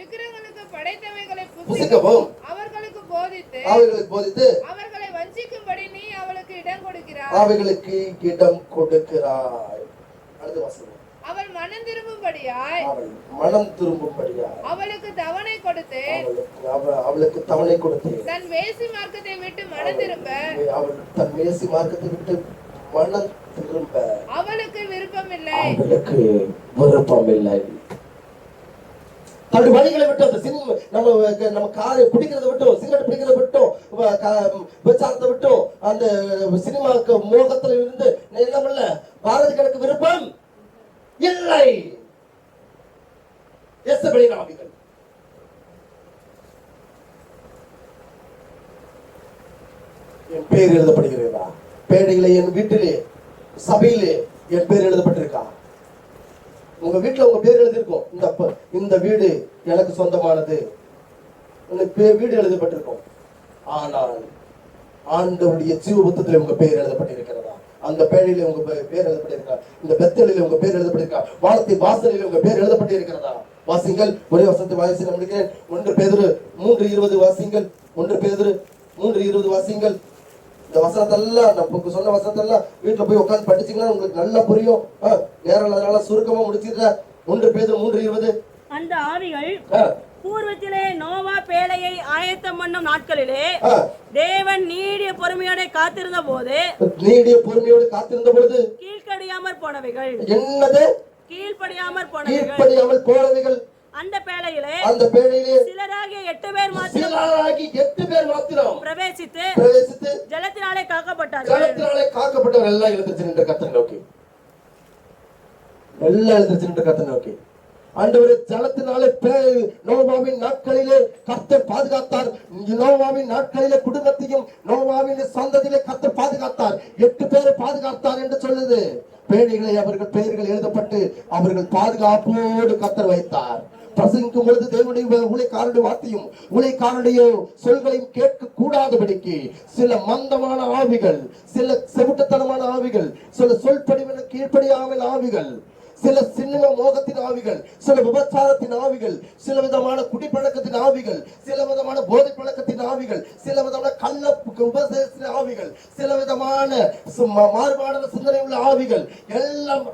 விக்கிரகங்களுக்கு படைத்தவைகளை புசிக்கவும் அவர்களுக்கு போதித்து அவர்களை வஞ்சிக்கும்படி நீ அவளுக்கு இடம் கொடுக்கிறாய். அடுத்த வசனம். அவள் மனம் திரும்பும்படியாய் அவளுக்கு தவணை கொடுத்து தன் வேசி மார்க்கத்தை விட்டு மனம் திரும்ப அவளுக்கு விருப்பமில்லை. தன்னுடைய வழிகளை விட்டு அந்த நம்ம காரை குடிக்கிறத விட்டோம், சிகரெட் பிடிக்கிறத விட்டோம், விசாரத்தை விட்டோம், அந்த சினிமாக்கு மோகத்துல இருந்து என்ன பண்ணல, பாரதி கணக்கு விருப்பம் இல்லை. யேசபேலின் ஆவிகள் என் பேர் எழுதப்படுகிறதா? பேடையிலே, என் வீட்டிலே, சபையிலே என் பேர் எழுதப்பட்டிருக்கா? உங்க வீட்டுல உங்க பேர் எழுதிருக்கும். இந்த வீடு எனக்கு சொந்தமானது, வீடு எழுதப்பட்டிருக்கும். ஆனால் ஆண்டவருடைய ஜீவ புத்தகத்திலே உங்க பேர் எழுதப்பட்டிருக்கிறதா? அந்த பேழையில உங்க பேர் எழுதப்பட்டிருக்கா? இந்த பெத்தலிலே உங்க பேர் எழுதப்பட்டிருக்கா? வானத்தை வாசலிலே உங்க பேர் எழுதப்பட்டிருக்கிறதா? வாசிங்கள். ஒரே வசனத்தை வாசி முடிக்கிறேன். 1 பேதுரு 3:20 வாசிங்கள். 1 பேதுரு 3:20 வாசிங்கள். இந்த வசனத்தெல்லாம் நமக்கு சொன்ன வசனத்தெல்லாம் வீட்டுல போய் உட்கார்ந்து படிச்சீங்கன்னா உங்களுக்கு நல்லா புரியும். நேரம் அதனால சுருக்கமா முடிச்சிடுறேன். 1 பேதுரு 3:20. அந்த ஆவிகள் பூர்வத்திலே நோவா பேழையை ஆயத்தம் பண்ணும் நாட்களிலே தேவன் நீடிய பொறுமையோடு காத்திருந்த போது கீழ்ப்படியாமற் போனவைகள். என்னது? கீழ்ப்படியாமற் போனவைகள். அந்த பேழையிலே சிலராகிய 8 பேர் மாத்திரம் பிரவேசித்து ஜலத்தினாலே காக்கப்பட்டார்கள். எல்லாம் எழுந்துச்சு நின்ற கர்த்தரை நோக்கி எல்லாம் எழுதிருச்சு கர்த்தர் நோக்கி. ஆண்டவரே, ஜலத்தினாலே நோவாவின் நாட்களிலே கர்த்தர் பாதுகாத்தார். நோவாவின் நாட்களிலே குடும்பத்தையும் நோவாவின் சந்ததியிலே கர்த்தர் பாதுகாத்தார். 8 பேரை பாதுகாத்தார் என்று சொல்லுது. பேழைகளை அவர்கள் பெயர்கள் எழுதப்பட்டு அவர்கள் பாதுகாப்போடு கர்த்தர் வைத்தார். பிரசங்கிக்கும் பொழுது தேவனுடைய ஊழியக்காரனுடைய வார்த்தையும் ஊழியக்காரனுடைய சொல்களையும் கேட்க கூடாதபடிக்கு சில மந்தமான ஆவிகள், சில செவிட்டத்தனமான ஆவிகள், சில சொல்படிவன கீழ்ப்படியாமல் ஆவிகள், சில சின்ன மோகத்தின் ஆவிகள், சில விபச்சாரத்தின் ஆவிகள், சில விதமான குடிப்பழக்கத்தின் ஆவிகள், சில விதமான போதை பழக்கத்தின் ஆவிகள், சில விதமான கள்ள உபதேசத்தின் ஆவிகள், சில விதமான மாறுபாடான சிந்தனை உள்ள ஆவிகள் எல்லாம்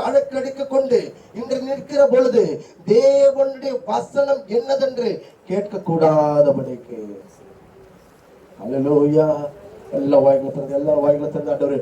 அழக்கடிக்க கொண்டு இன்று நிற்கிற பொழுது தேவனுடைய வசனம் என்னதென்று கேட்க கூடாதபடிக்கு. அல்லேலூயா. எல்லா வாய்களை திறந்து ஆண்டவரே